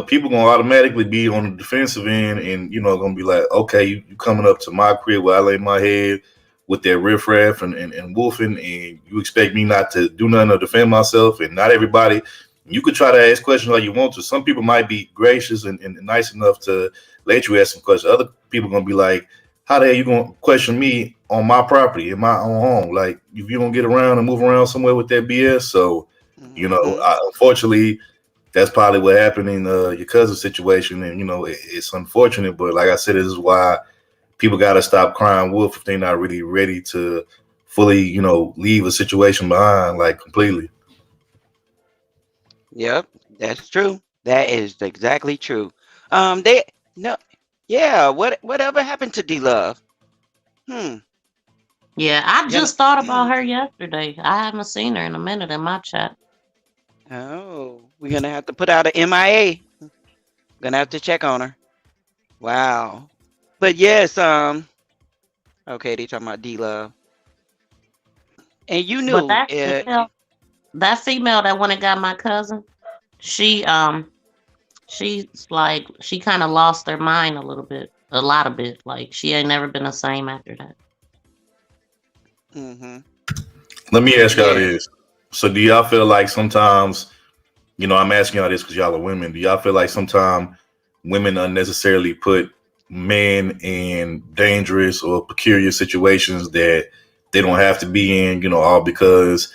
people gonna automatically be on the defensive end and gonna be like, okay, you coming up to my crib where I lay my head with that riffraff and wolfing, and you expect me not to do nothing to defend myself. And not everybody, you could try to ask questions like you want to. Some people might be gracious and nice enough to let you ask some questions. Other people gonna be like, how the hell you gonna question me on my property in my own home? Like, if you don't get around and move around somewhere with that BS. So Mhm. unfortunately, that's probably what happened in your cousin's situation, and it's unfortunate. But like I said, this is why people got to stop crying wolf if they're not really ready to fully, leave a situation behind, like completely. Yep, that's true. That is exactly true. They no, yeah. Whatever happened to D Love? Hmm. yeah. I Gonna. just thought about her yesterday. I haven't seen her in a minute in my chat. Oh, we're gonna have to put out an MIA. Gonna have to check on her. Wow. But yes. Okay, they talking about D Love, and you But knew. that female that went and got my cousin, she she's like she kind of lost her mind a little bit, a lot of bit. Like she ain't never been the same after that. Mhm. Let me ask y'all Yeah. this. So do y'all feel like sometimes, I'm asking y'all this because y'all are women. Do y'all feel like sometimes women unnecessarily put men in dangerous or peculiar situations that they don't have to be in, all because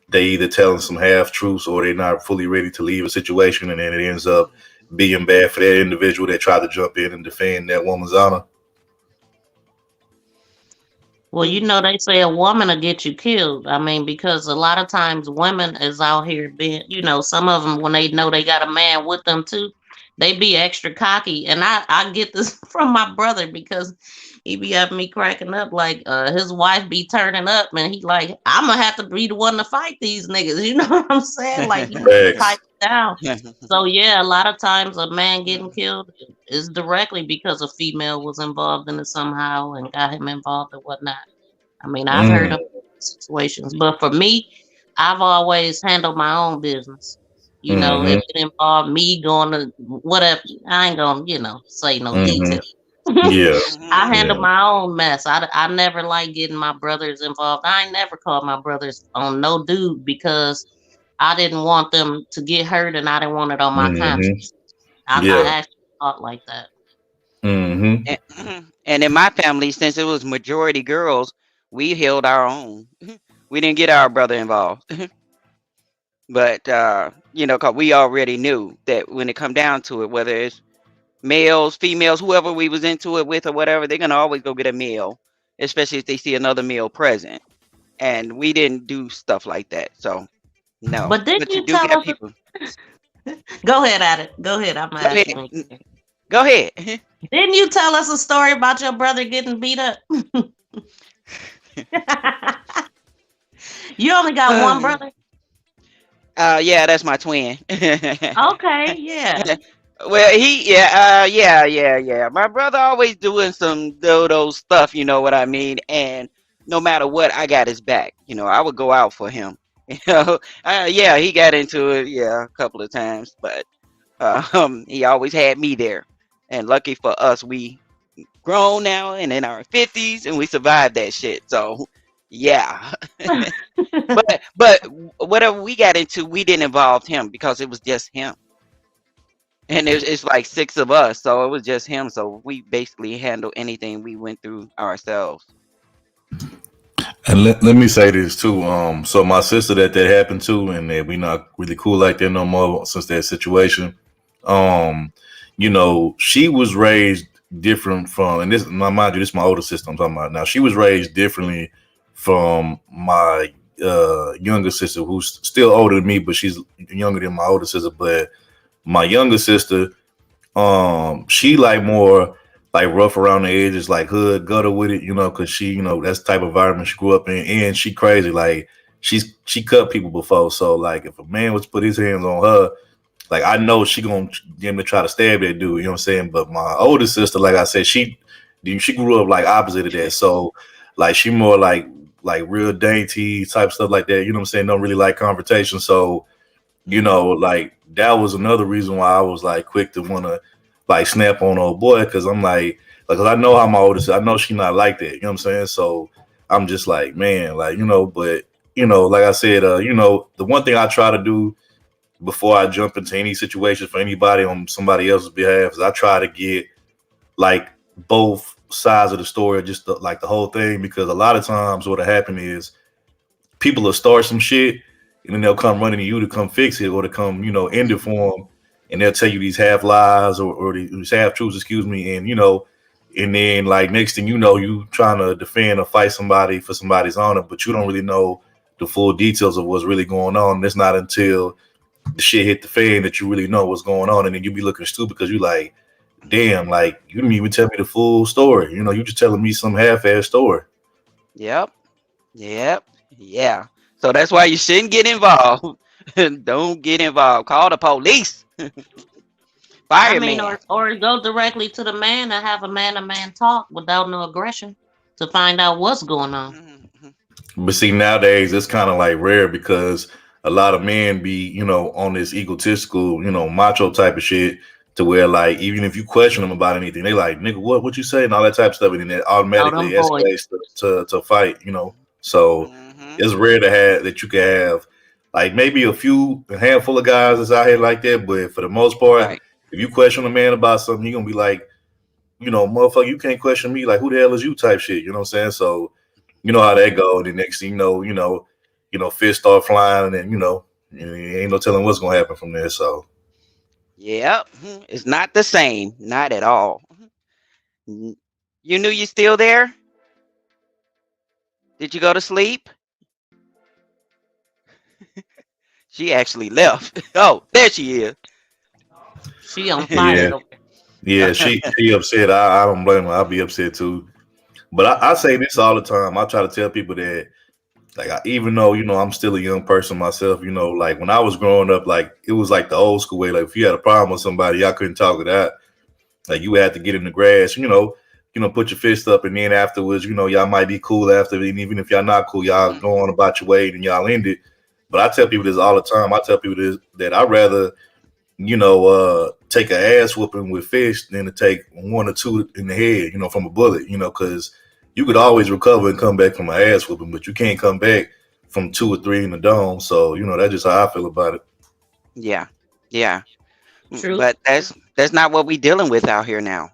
they either telling some half truths or they're not fully ready to leave a situation, and then it ends up being bad for that individual that tried to jump in and defend that woman's honor? Well, you Mm. know, they say a woman will get you killed. I mean, because a lot of times women is out here being, some of them when they know they got a man with them too, they be extra cocky. And I get this from my brother because he be having me cracking up. Like his wife be turning up and he like, I'm gonna have to be the one to fight these niggas. You know what I'm saying? Like he Facts. pipe down. So yeah, a lot of times a man getting killed is directly because a female was involved in it somehow and got him involved and whatnot. I mean, I've heard Mm, of situations, but for me, I've always handled my own business. If mm-hmm, it involved me going to whatever, I ain't gonna, say no mm-hmm. detail. Yeah, I Mhm. handle yeah. my own mess. I never like getting my brothers involved. I ain't never called my brothers on no dude because I didn't want them to get hurt and I didn't want it on my Mm-hmm. conscience. I Yeah. actually thought like that. Mm-hmm. And, and in my family, since it was majority girls, we held our own. We didn't get our brother involved. But cause we already knew that when it come down to it, whether it's males, females, whoever we was into it with or whatever, they're gonna always go get a male, especially if they see another male present. and we didn't do stuff like that. So no, But didn't but you you do tell get us? people. Go ahead, at it. Go ahead. I'm Go ahead. asking. Go ahead. Didn't you tell us a story about your brother getting beat up? You only got one brother? Yeah, that's my twin. Okay, yeah. Well, yeah. My brother always doing some dodo stuff, you know what I mean? And no matter what, I got his back. I would go out for him. You know, yeah, he got into it, yeah, a couple of times, but he always had me there. And lucky for us, we grown now and in our 50s, and we survived that shit. So, yeah. But whatever we got into, we didn't involve him because it was just him. And it's like 6 of us, so it was just him. So we basically handled anything we went through ourselves. And let me say this too. So my sister that happened to, and that we not really cool like that no more since that situation. Um, she was raised different from, and this, my mind you, this is my older sister I'm talking about now. She was raised differently from my younger sister, who's still older than me, but she's younger than my older sister. But my younger sister, she like more like rough around the edges, like hood gutter with it, because she, that's the type of environment she grew up in, and she crazy, like she cut people before, so like if a man was to put his hands on her, like I know she gonna get him to try to stab that dude, you know what I'm saying? But my older sister, like I said, she grew up like opposite of that, so like she more like real dainty type stuff like that, you know what I'm saying? Don't really like confrontation, so like that was another reason why I was like quick to want to like snap on old boy, because I'm like, cause I know how my oldest, I know she not like that, you know what I'm saying? So I'm just like, man, like, but like I said, the one thing I try to do before I jump into any situation for anybody on somebody else's behalf is I try to get like both sides of the story, just like the whole thing, because a lot of times what'll happen is people will start some shit and then they'll come running to you to come fix it or to come, end it for them. And they'll tell you these half lies or these half truths, excuse me. And, and then like next thing you know, you trying to defend or fight somebody for somebody's honor, but you don't really know the full details of what's really going on. And it's not until the shit hit the fan that you really know what's going on. And then you be looking stupid because you like, damn, like you didn't even tell me the full story. You just telling me some half-ass story. Yep. Yeah. So that's why you shouldn't get involved. Don't get involved. Call the police. I mean, Fireman. or go directly to the man and have a man-to-man talk without no aggression to find out what's going on. Mhm. But see, nowadays it's kind of like rare because a lot of men be, on this egotistical, macho type of shit to where like even if you question them about anything, they like, nigga, what you say and all that type of stuff, and then it automatically them boys. escalates to fight, So it's rare to have that you can have like maybe a handful of guys that's out here like that, but for the most part, Right. if you question a man about something, you're gonna be like, motherfucker, you can't question me, like who the hell is you type shit, you know what I'm saying? So you know how that go, and the next thing you know, fists start flying, and then ain't no telling what's gonna happen from there. So Yep. It's not the same. Not at all. You knew you still there? Did you go to sleep? She actually left. Oh, there she is. She on fire. yeah, she upset. I don't blame her. I'll be upset too. But I say this all the time. I try to tell people that, like, even though I'm still a young person myself, like when I was growing up, like it was like the old school way. Like if you had a problem with somebody, y'all couldn't talk it out. Like you had to get in the grass, put your fist up, and then afterwards, y'all might be cool after, and even if y'all not cool, y'all go on about your way and y'all end it. But I tell people this all the time. I tell people this, that I'd rather, take an ass whooping with fish than to take 1 or 2 in the head, from a bullet, because you could always recover and come back from an ass whooping, but you can't come back from 2 or 3 in the dome. So, that's just how I feel about it. Yeah. True. But that's not what we dealing with out here now.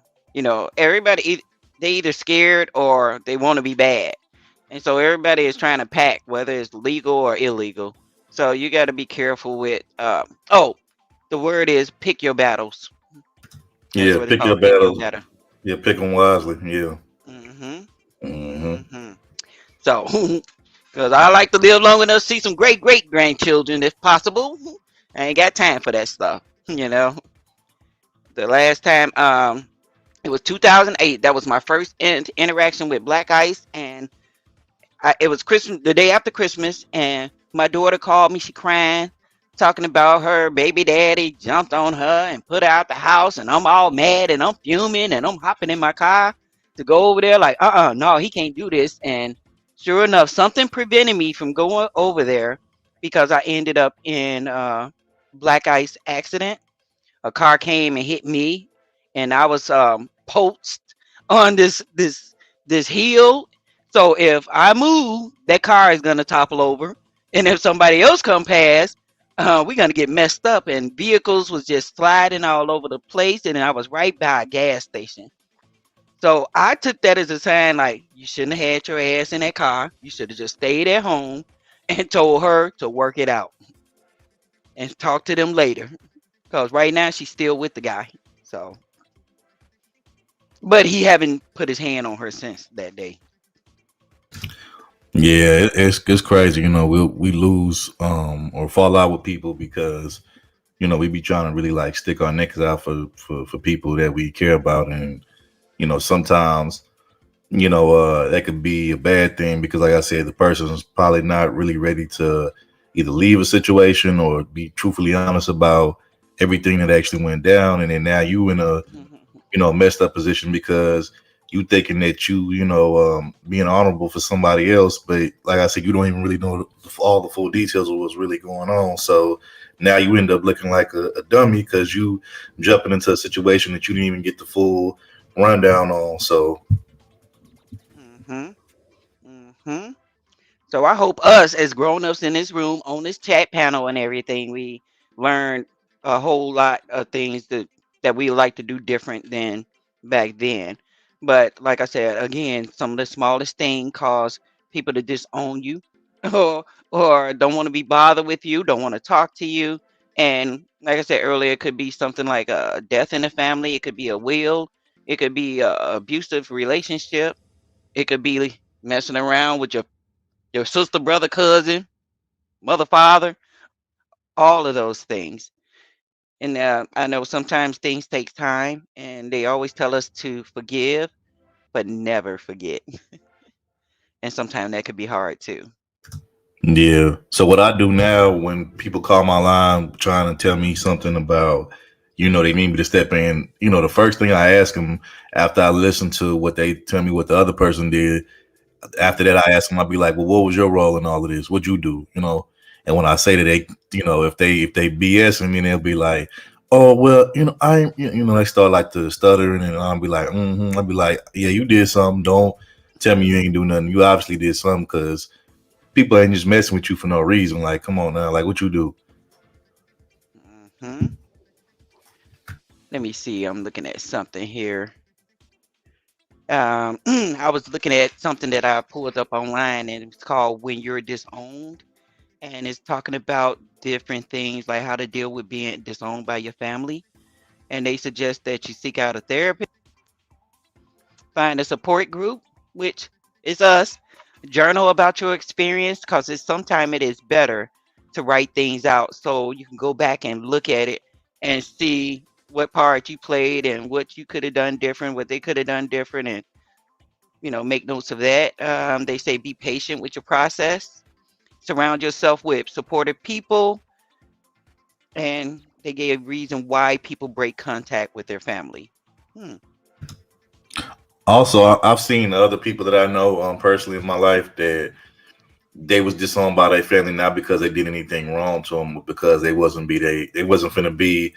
Everybody, they either scared or they want to be bad. And so everybody is trying to pack, whether it's legal or illegal. So you got to be careful with, the word is pick your battles. That's Yeah, what it's pick your called, pick your battles. battle. Yeah, pick them wisely. Yeah. hmm Mm-hmm. hmm So Because I like to live long enough to see some great grandchildren if possible. I ain't got time for that stuff. You know, the last time, it was 2008. That was my first interaction with Black Ice, and it was Christmas, the day after Christmas, and my daughter called me. She crying, talking about her baby daddy jumped on her and put her out the house, and I'm all mad and I'm fuming and I'm hopping in my car to go over there like, no, he can't do this. And sure enough, something prevented me from going over there because I ended up in Black Ice accident. A car came and hit me, and I was pulsed on this hill. So if I move, that car is gonna topple over, and if somebody else come past, we're gonna get messed up. And vehicles was just sliding all over the place, and I was right by a gas station. So I took that as a sign, like you shouldn't have had your ass in that car. You should have just stayed at home and told her to work it out and talk to them later. Because right now she's still with the guy. So, but he haven't put his hand on her since that day. Yeah, it's crazy. You know, we lose or fall out with people because we be trying to really like stick our necks out for people that we care about, and sometimes that could be a bad thing because, like I said, the person is probably not really ready to either leave a situation or be truthfully honest about everything that actually went down, and then now you in a messed up position because you thinking that being honorable for somebody else, but like I said, you don't even really know all the full details of what's really going on. So now you end up looking like a dummy because you jumping into a situation that you didn't even get the full rundown on. So So I hope us as grown-ups in this room, on this chat panel and everything, we learned a whole lot of things that we like to do different than back then. But like I said, again, some of the smallest things cause people to disown you or don't want to be bothered with you, don't want to talk to you. And like I said earlier, it could be something like a death in the family. It could be a will. It could be a abusive relationship. It could be messing around with your sister, brother, cousin, mother, father, all of those things. And I know sometimes things take time, and they always tell us to forgive, but never forget. And sometimes that could be hard too. yeah. So what I do now when people call my line trying to tell me something about, they need me to step in, the first thing I ask them after I listen to what they tell me what the other person did, after that I ask them, I'll be like, well, what was your role in all of this? What'd you do? And when I say that they, if they BS and then they'll be like, oh, well, they start like to stuttering and I'll be like, I'll be like, yeah, you did something. Don't tell me you ain't do nothing. You obviously did something because people ain't just messing with you for no reason. Like, come on now, like what you do? Let me see. I'm looking at something here. I was looking at something that I pulled up online, and it's called "When You're Disowned," and it's talking about different things like how to deal with being disowned by your family. And they suggest that you seek out a therapist, find a support group, which is us. Journal about your experience because sometimes it is better to write things out so you can go back and look at it and see what part you played and what you could have done different, what they could have done different, and make notes of that. They say be patient with your process, surround yourself with supportive people, and they gave a reason why people break contact with their family. Also, I've seen other people that I know personally in my life that they was disowned by their family not because they did anything wrong to them, but because they wasn't finna be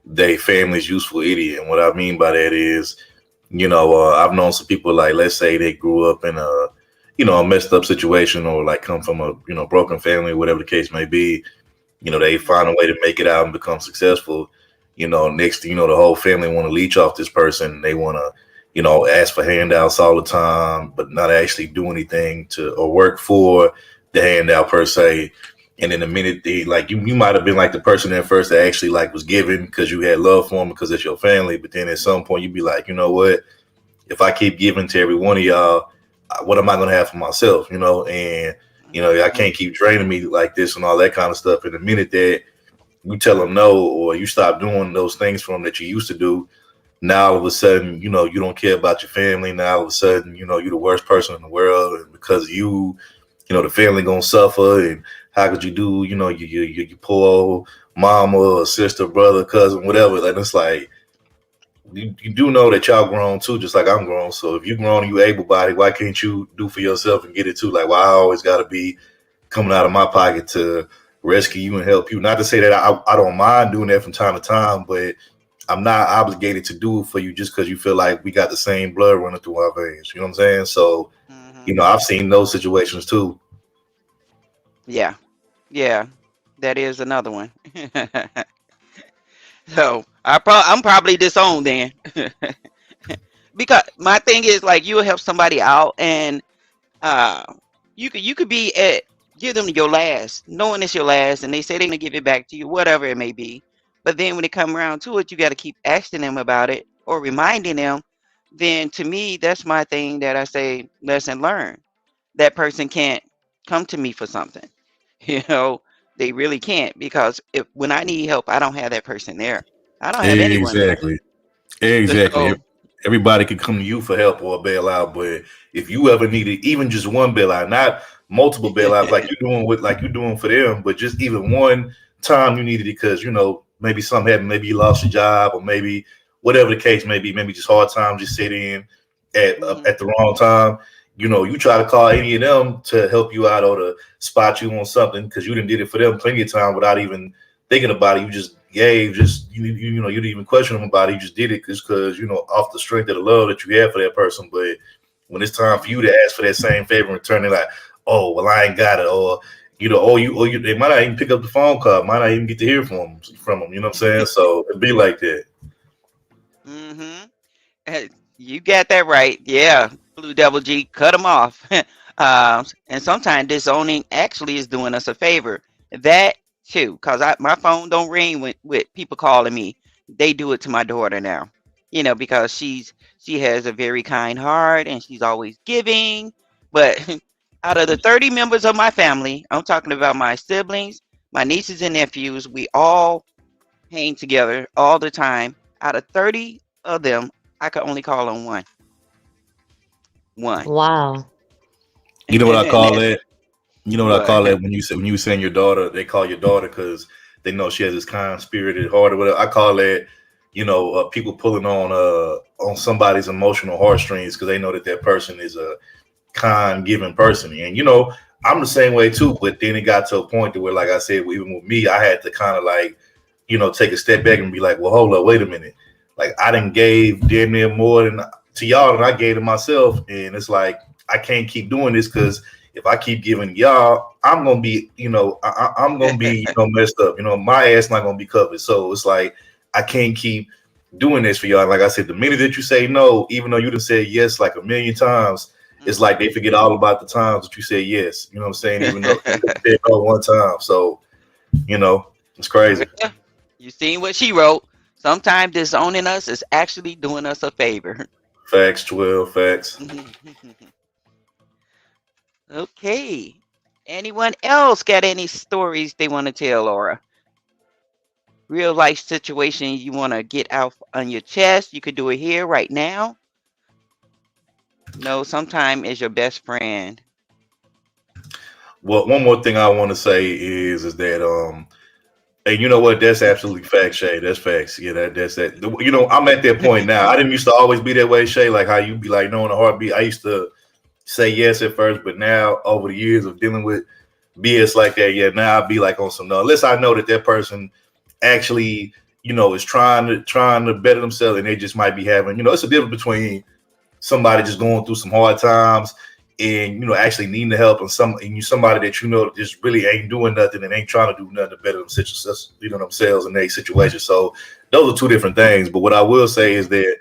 their family's useful idiot. And what I mean by that is, I've known some people like, let's say they grew up in a messed up situation or like come from a broken family, whatever the case may be. They find a way to make it out and become successful. Next thing the whole family want to leech off this person. They want to ask for handouts all the time, but not actually do anything to or work for the handout per se. And in a minute, you might have been like the person at first that actually like was giving because you had love for them because it's your family. But then at some point you'd be like, you know what? If I keep giving to every one of y'all, what am I going to have for myself? And I can't keep draining me like this and all that kind of stuff. And the minute that you tell them no, or you stop doing those things for them that you used to do, now all of a sudden, you don't care about your family. Now all of a sudden, you're the worst person in the world, and because of you, the family gonna suffer. And how could you do, you poor old mama or sister, brother, cousin, whatever. And it's like, you do know that y'all grown too, just like I'm grown. So if you grown and you able-bodied, why can't you do for yourself and get it too? Like, why I always got to be coming out of my pocket to rescue you and help you? Not to say that I don't mind doing that from time to time, but I'm not obligated to do it for you just because you feel like we got the same blood running through our veins. You know what I'm saying? So, I've seen those situations too. Yeah. Yeah. That is another one. So I'm probably disowned then. Because my thing is, like, you'll help somebody out, and you could be give them your last, knowing it's your last, and they say they're gonna give it back to you, whatever it may be. But then when it come around to it, you got to keep asking them about it or reminding them. Then to me, that's my thing that I say, lesson learned. That person can't come to me for something. They really can't, because when I need help, I don't have that person there. I don't have anyone there. Exactly. So, Everybody can come to you for help or a bailout, but if you ever needed even just one bailout, not multiple bailouts like you're doing for them, but just even one time you needed it because maybe something happened, maybe you lost your job, or maybe whatever the case may be, maybe just hard times you sit in at the wrong time. You try to call any of them to help you out or to spot you on something because you didn't did it for them plenty of time without even thinking about it. You just gave, you didn't even question them about it. You just did it because off the strength of the love that you have for that person. But when it's time for you to ask for that same favor in return, they're like, oh, well, I ain't got it, or they might not even pick up the phone call, might not even get to hear from them. You know what I'm saying? So it'd be like that. You got that right. Yeah, Blue Devil G, cut them off. And sometimes disowning actually is doing us a favor. That too, because my phone don't ring with people calling me. They do it to my daughter now. Because she has a very kind heart and she's always giving. But out of the 30 members of my family, I'm talking about my siblings, my nieces and nephews, we all hang together all the time. Out of 30 of them, I could only call on one. Wow. You know what I call That's that? You know what I call that when you saying your daughter, they call your daughter because they know she has this kind spirited heart or whatever. I call that, people pulling on somebody's emotional heartstrings because they know that person is a kind, giving person. And I'm the same way too. But then it got to a point to where, like I said, even with me, I had to kind of like, take a step back and be like, well, hold up, wait a minute. Like I done gave damn near more to y'all than I gave to myself, and it's like I can't keep doing this because if I keep giving y'all, I'm gonna be, I'm gonna be, messed up. My ass not gonna be covered. So it's like I can't keep doing this for y'all. And like I said, the minute that you say no, even though you done said yes like a million times, it's like they forget all about the times that you said yes. You know what I'm saying? Even though you said no one time. So, it's crazy. You seen what she wrote. Sometimes disowning us is actually doing us a favor. Facts, 12 facts. Okay. Anyone else got any stories they want to tell, Laura? Real life situation you want to get out on your chest? You could do it here right now. No, sometime is your best friend. Well, one more thing I want to say is that and you know what? That's absolutely fact, Shay. That's facts. Yeah, that's that. I'm at that point now. I didn't used to always be that way, Shay. Like how you be like knowing a heartbeat. I used to say yes at first, but now over the years of dealing with BS like that, yeah, now I'll be like on some no. Unless I know that person actually, is trying to better themselves, and they just might be having, it's a difference between somebody just going through some hard times and actually needing the help, and somebody that just really ain't doing nothing and ain't trying to do nothing to better themselves, themselves in their situation. So those are two different things. But what I will say is that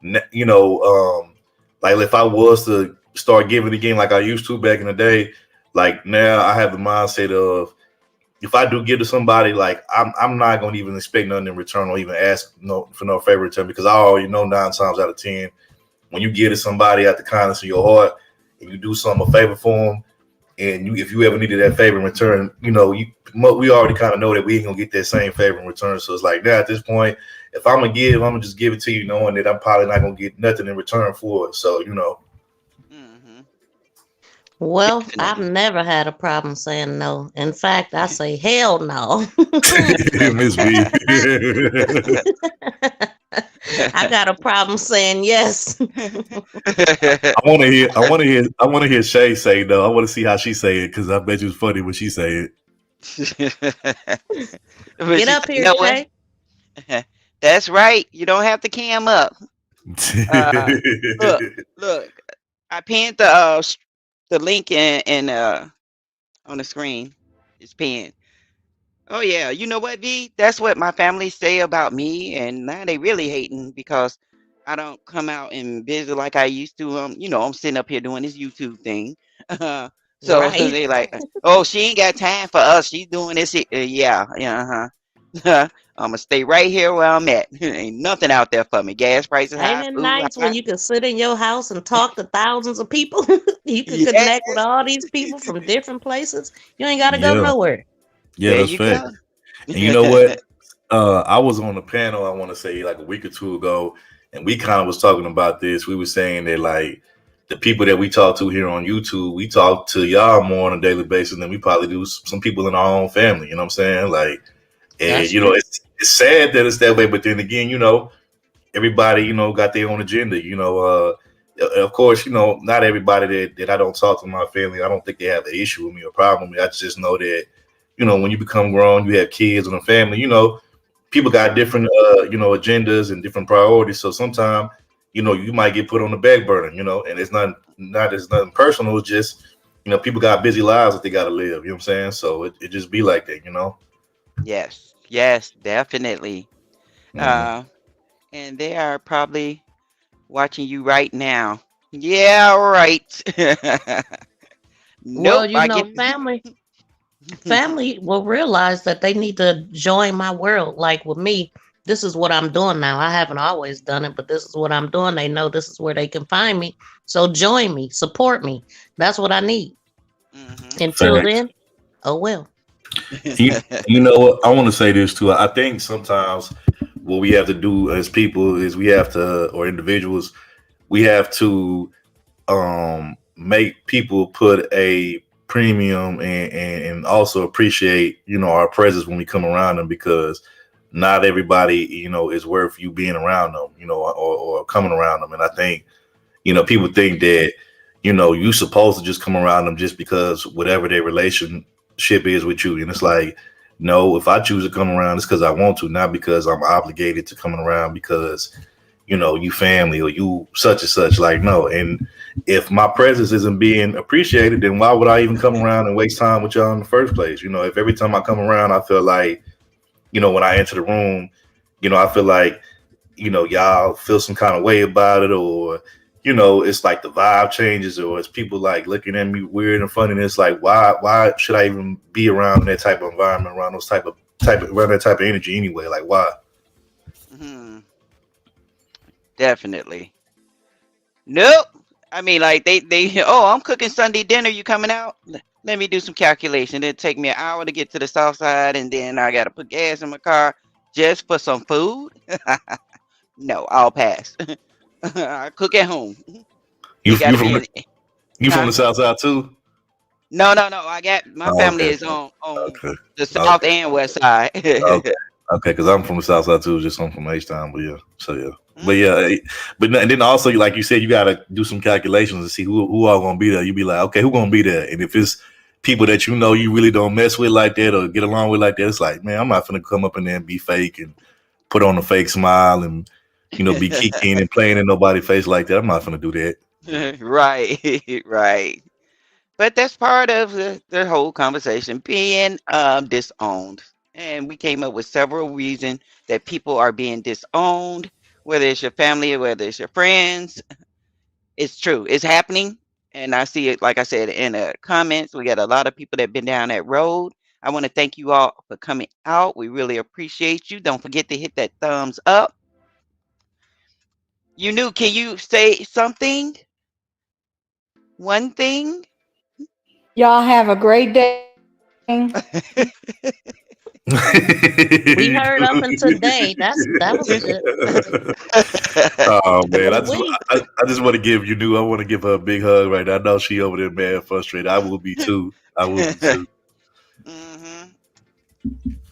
like if I was to start giving again like I used to back in the day, like now I have the mindset of if I do give to somebody, like I'm not gonna even expect nothing in return or even ask for no favor return, because I already know 9 times out of 10 when you give to somebody out the kindness of your heart and you do something a favor for them, and if you ever needed that favor in return, we already kind of know that we ain't gonna get that same favor in return. So it's like now at this point, if I'm gonna give, I'm gonna just give it to you, knowing that I'm probably not gonna get nothing in return for it. So Hmm. Well, I've Definitely. never had a problem saying no. In fact, I say hell no. Miss B. I got a problem saying yes. I want to hear Shay say though. I want to see how she say it because I bet you it's funny when she say But Get she up said, you here, know what? Shay. That's right. You don't have to cam up. Uh, look, it. look. I pinned the link in on the screen. It's pinned. Oh yeah, you know what, V? That's what my family say about me, and now they really hating because I don't come out and visit like I used to. I'm sitting up here doing this YouTube thing. So Right. they like, oh, she ain't got time for us. She's doing this. Yeah, yeah, I'm gonna stay right here where I'm at. Ain't nothing out there for me. Gas prices Ain't high, it food nice when high. you can sit in your house and talk to thousands of people? You can Yeah, connect with all these people from different places. You ain't got to go Yeah, nowhere. yeah, there that's you fact. go. And you know what? I was on a panel, I want to say like a week or two ago, and we kind of was talking about this. We were saying that like the people that we talk to here on YouTube, we talk to y'all more on a daily basis than we probably do some people in our own family. You know what I'm saying? Like, and That's true. it's sad that it's that way, but then again, everybody, got their own agenda. Of course, not everybody that I don't talk to in my family, I don't think they have an issue with me or problem with me. I just know that, when you become grown, you have kids and a family, people got different, agendas and different priorities. So sometimes, you might get put on the back burner, and it's nothing personal. It's just, people got busy lives that they got to live. You know what I'm saying? So it just be like that. Yes, yes, definitely. Mhm. Uh, and they are probably watching you right now. Yeah, right. Well, Nope, you I know, get. family will realize that they need to join my world. Like with me, this is what I'm doing now. I haven't always done it, but this is what I'm doing. They know this is where they can find me. So join me, support me. That's what I need. Hmm. Until Facts. then, oh well. You know what? I want to say this too. I think sometimes what we have to do as people is we have to, or individuals, we have to make people put a premium and also appreciate our presence when we come around them, because not everybody is worth you being around them, or coming around them. And I think people think that you supposed to just come around them just because whatever their relationship is with you. And it's like, no, if I choose to come around, it's because I want to, not because I'm obligated to coming around because you family or you such and such. Like, no. And if my presence isn't being appreciated, then why would I even come around and waste time with y'all in the first place? If every time I come around I feel like, when I enter the room, I feel like, y'all feel some kind of way about it, or it's like the vibe changes, or it's people like looking at me weird and funny. And it's like, why should I even be around that type of environment, around those around that type of energy anyway? Like, why? Hmm. Definitely. Nope. I mean, like they. Oh, I'm cooking Sunday dinner. You coming out? Let me do some calculation. It'll take me an hour to get to the south side, and then I gotta put gas in my car just for some food. No, I'll pass. I cook at home. You It got you to be from in, the, you from huh? the south side too? No, no, no. I got my Oh, family okay, is on okay, the south okay, and west side. okay, okay. Because I'm from the south side too. Just I'm from H Town, but yeah. So yeah, but yeah, Mm. and then also like you said, you gotta do some calculations to see who all gonna be there. You be like, okay, who gonna be there? And if it's people that you really don't mess with like that or get along with like that, it's like, man, I'm not gonna come up in there and be fake and put on a fake smile and be kicking and playing in nobody's face like that. I'm not gonna do that. Right, right. But that's part of the whole conversation, being disowned. And we came up with several reasons that people are being disowned, whether it's your family or whether it's your friends. It's true. It's happening. And I see it, like I said, in the comments. We got a lot of people that have been down that road. I want to thank you all for coming out. We really appreciate you. Don't forget to hit that thumbs up. You knew, can you say something? One thing? Y'all have a great day. We heard up until today. That was good. Oh man, I Ooh, just we. I just want to give you new. I want to give her a big hug right now. I know she over there, man, frustrated. I will be too. I will be too. Mhm.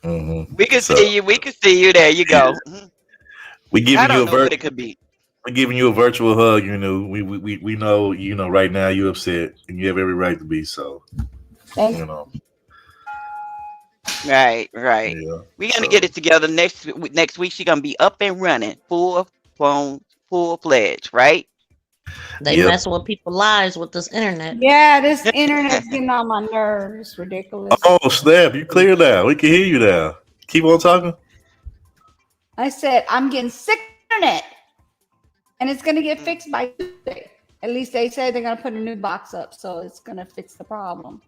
Mm-hmm. We can So see you. We can see you. There you go. Mhm. we I giving you don't a know what it could be. we're giving you a virtual hug. You know, we know. You know, right now you're upset, and you have every right to be. So Thank you know, Right, right. yeah. We're gonna get So it together next week. She's gonna be up and running, full fledged, right? They yep. mess with people's lives with this internet. Yeah, this internet's getting on my nerves. It's ridiculous. Oh snap! You clear now. We can hear you now. Keep on talking. I said I'm getting sick of internet, and it's gonna get fixed by Tuesday. At least they say they're gonna put a new box up, so it's gonna fix the problem.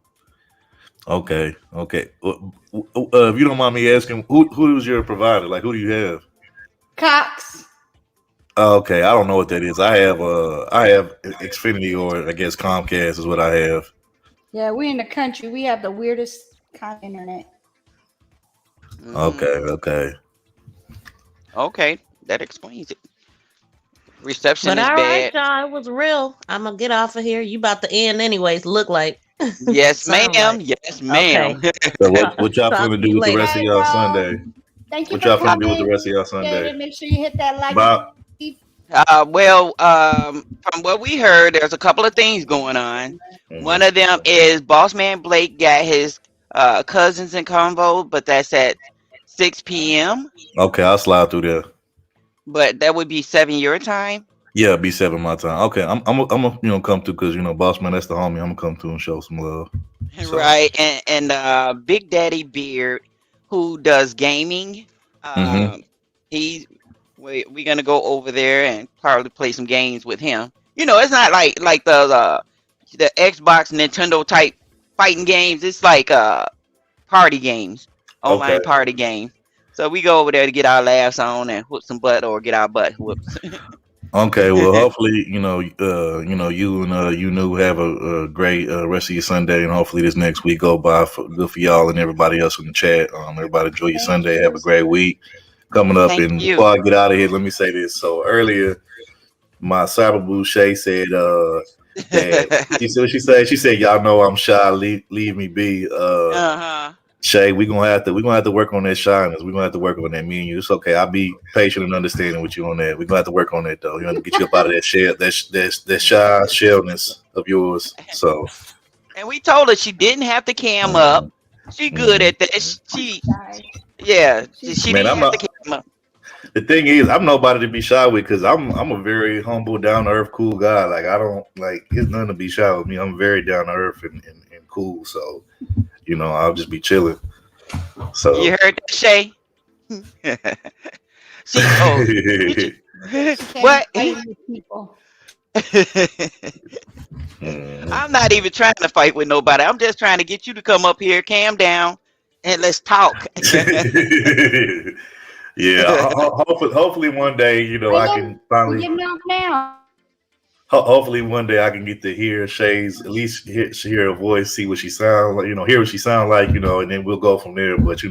Okay. Okay. If you don't mind me asking, who is your provider? Like, who do you have? Cox. Oh, okay, I don't know what that is. I have Xfinity, or I guess Comcast is what I have. Yeah, we in the country. We have the weirdest kind of internet. Mhm. Okay. Okay. Okay, that explains it. Reception But is all right, bad. y'all, it was real. I'm gonna get off of here. You about to end anyways. Look like, Yes, sound ma'am. like. Yes, Okay. ma'am. So Talk, what y'all talk finna to do you with the later. rest of Okay, y'all well, Sunday? thank you What for y'all finna do with coming. the rest of y'all Appreciate Sunday? it. Make sure you hit that like and Bob. subscribe. Well, from what we heard, there's a couple of things going on. One Mhm. of them is Boss Man Blake got his cousins in convo, but that's at 6 p.m. Okay, I'll slide through there. But that would be 7 your time. Yeah, be 7 my time. Okay, I'm come through because boss man, that's the homie. I'm gonna come through and show some love. So. Right, and Big Daddy Beard, who does gaming, Mm-hmm. um, he's we're gonna go over there and probably play some games with him. You know, it's not like the Xbox Nintendo type fighting games. It's like party games, Okay. online party games. So we go over there to get our laughs on and whoop some butt or get our butt whooped. Okay, well, hopefully, you and you knew have a great rest of your Sunday, and hopefully this next week go by good for y'all and everybody else in the chat. Everybody enjoy your Thank Sunday. Have a you. great week coming up. Thank And you. before I get out of here, let me say this. So earlier, my cyber boo Shay said that she said what she said. She said, "Y'all know I'm shy. Leave me be." Uh-huh. Shay, we're gonna have to work on that shyness. We're gonna have to work on that. Me and you. It's okay. I'll be patient and understanding with you on that. We're gonna have to work on that though. You have to get you up out of that shell, that shy shellness of yours. So And we told her she didn't have to cam up. mhm, She good mhm. at that. She Guys, yeah, she's she Man, didn't I'm have to not. cam up. The thing is, I'm nobody to be shy with because I'm a very humble, down to earth, cool guy. Like I don't like it's nothing to be shy with me. I'm very down to earth and cool. So I'll just be chilling. You So. heard that, Shay? she oh she, she can't what? fight with people. Mhm. I'm not even trying to fight with nobody. I'm just trying to get you to come up here, calm down, and let's talk. Yeah, hopefully one day, I I am can finally. getting off now. Hopefully one day I can get to hear Shay's, at least hear her voice, see what she sound like, hear what she sound like, and then we'll go from there. But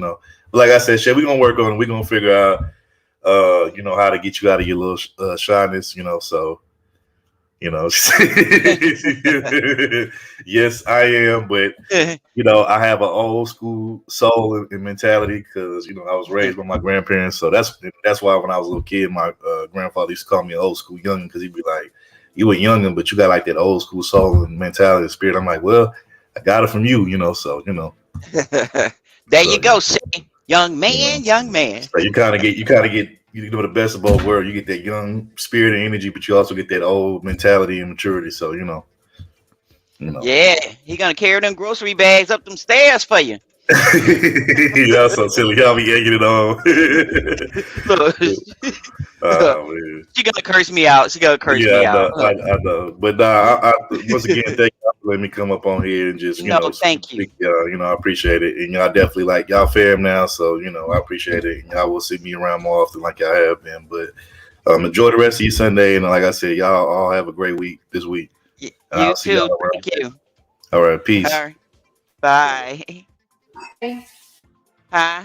like I said, Shay, we're gonna work on it. We're gonna figure out, how to get you out of your little shyness, so. Yes, I am, but I have an old school soul and mentality because I was raised by my grandparents. So that's why when I was a little kid, my grandfather used to call me an old school youngin because he'd be like, "You a youngin, but you got like that old school soul and mentality and spirit." I'm like, "Well, I got it from you, so There so you go, Shay. Young you know, man, young man. so you kind of get the best of both worlds. You get that young spirit and energy, but you also get that old mentality and maturity. So Yeah, he gonna carry them grocery bags up them stairs for you. Y'all so silly. Y'all be egging it on. Look, Oh man. she gonna curse me out. She gonna curse Yeah, me I know. out. I know. But once again, thank you for letting me come up on here and just No, thank you. speak. I appreciate it, and y'all definitely like y'all fam now. So I appreciate it, and y'all will see me around more often like y'all have been. But enjoy the rest of your Sunday, and like I said, y'all all have a great week this week. And You I'll see y'all too. around Thank there. you. All right, peace. All right. Bye. Okay. Huh?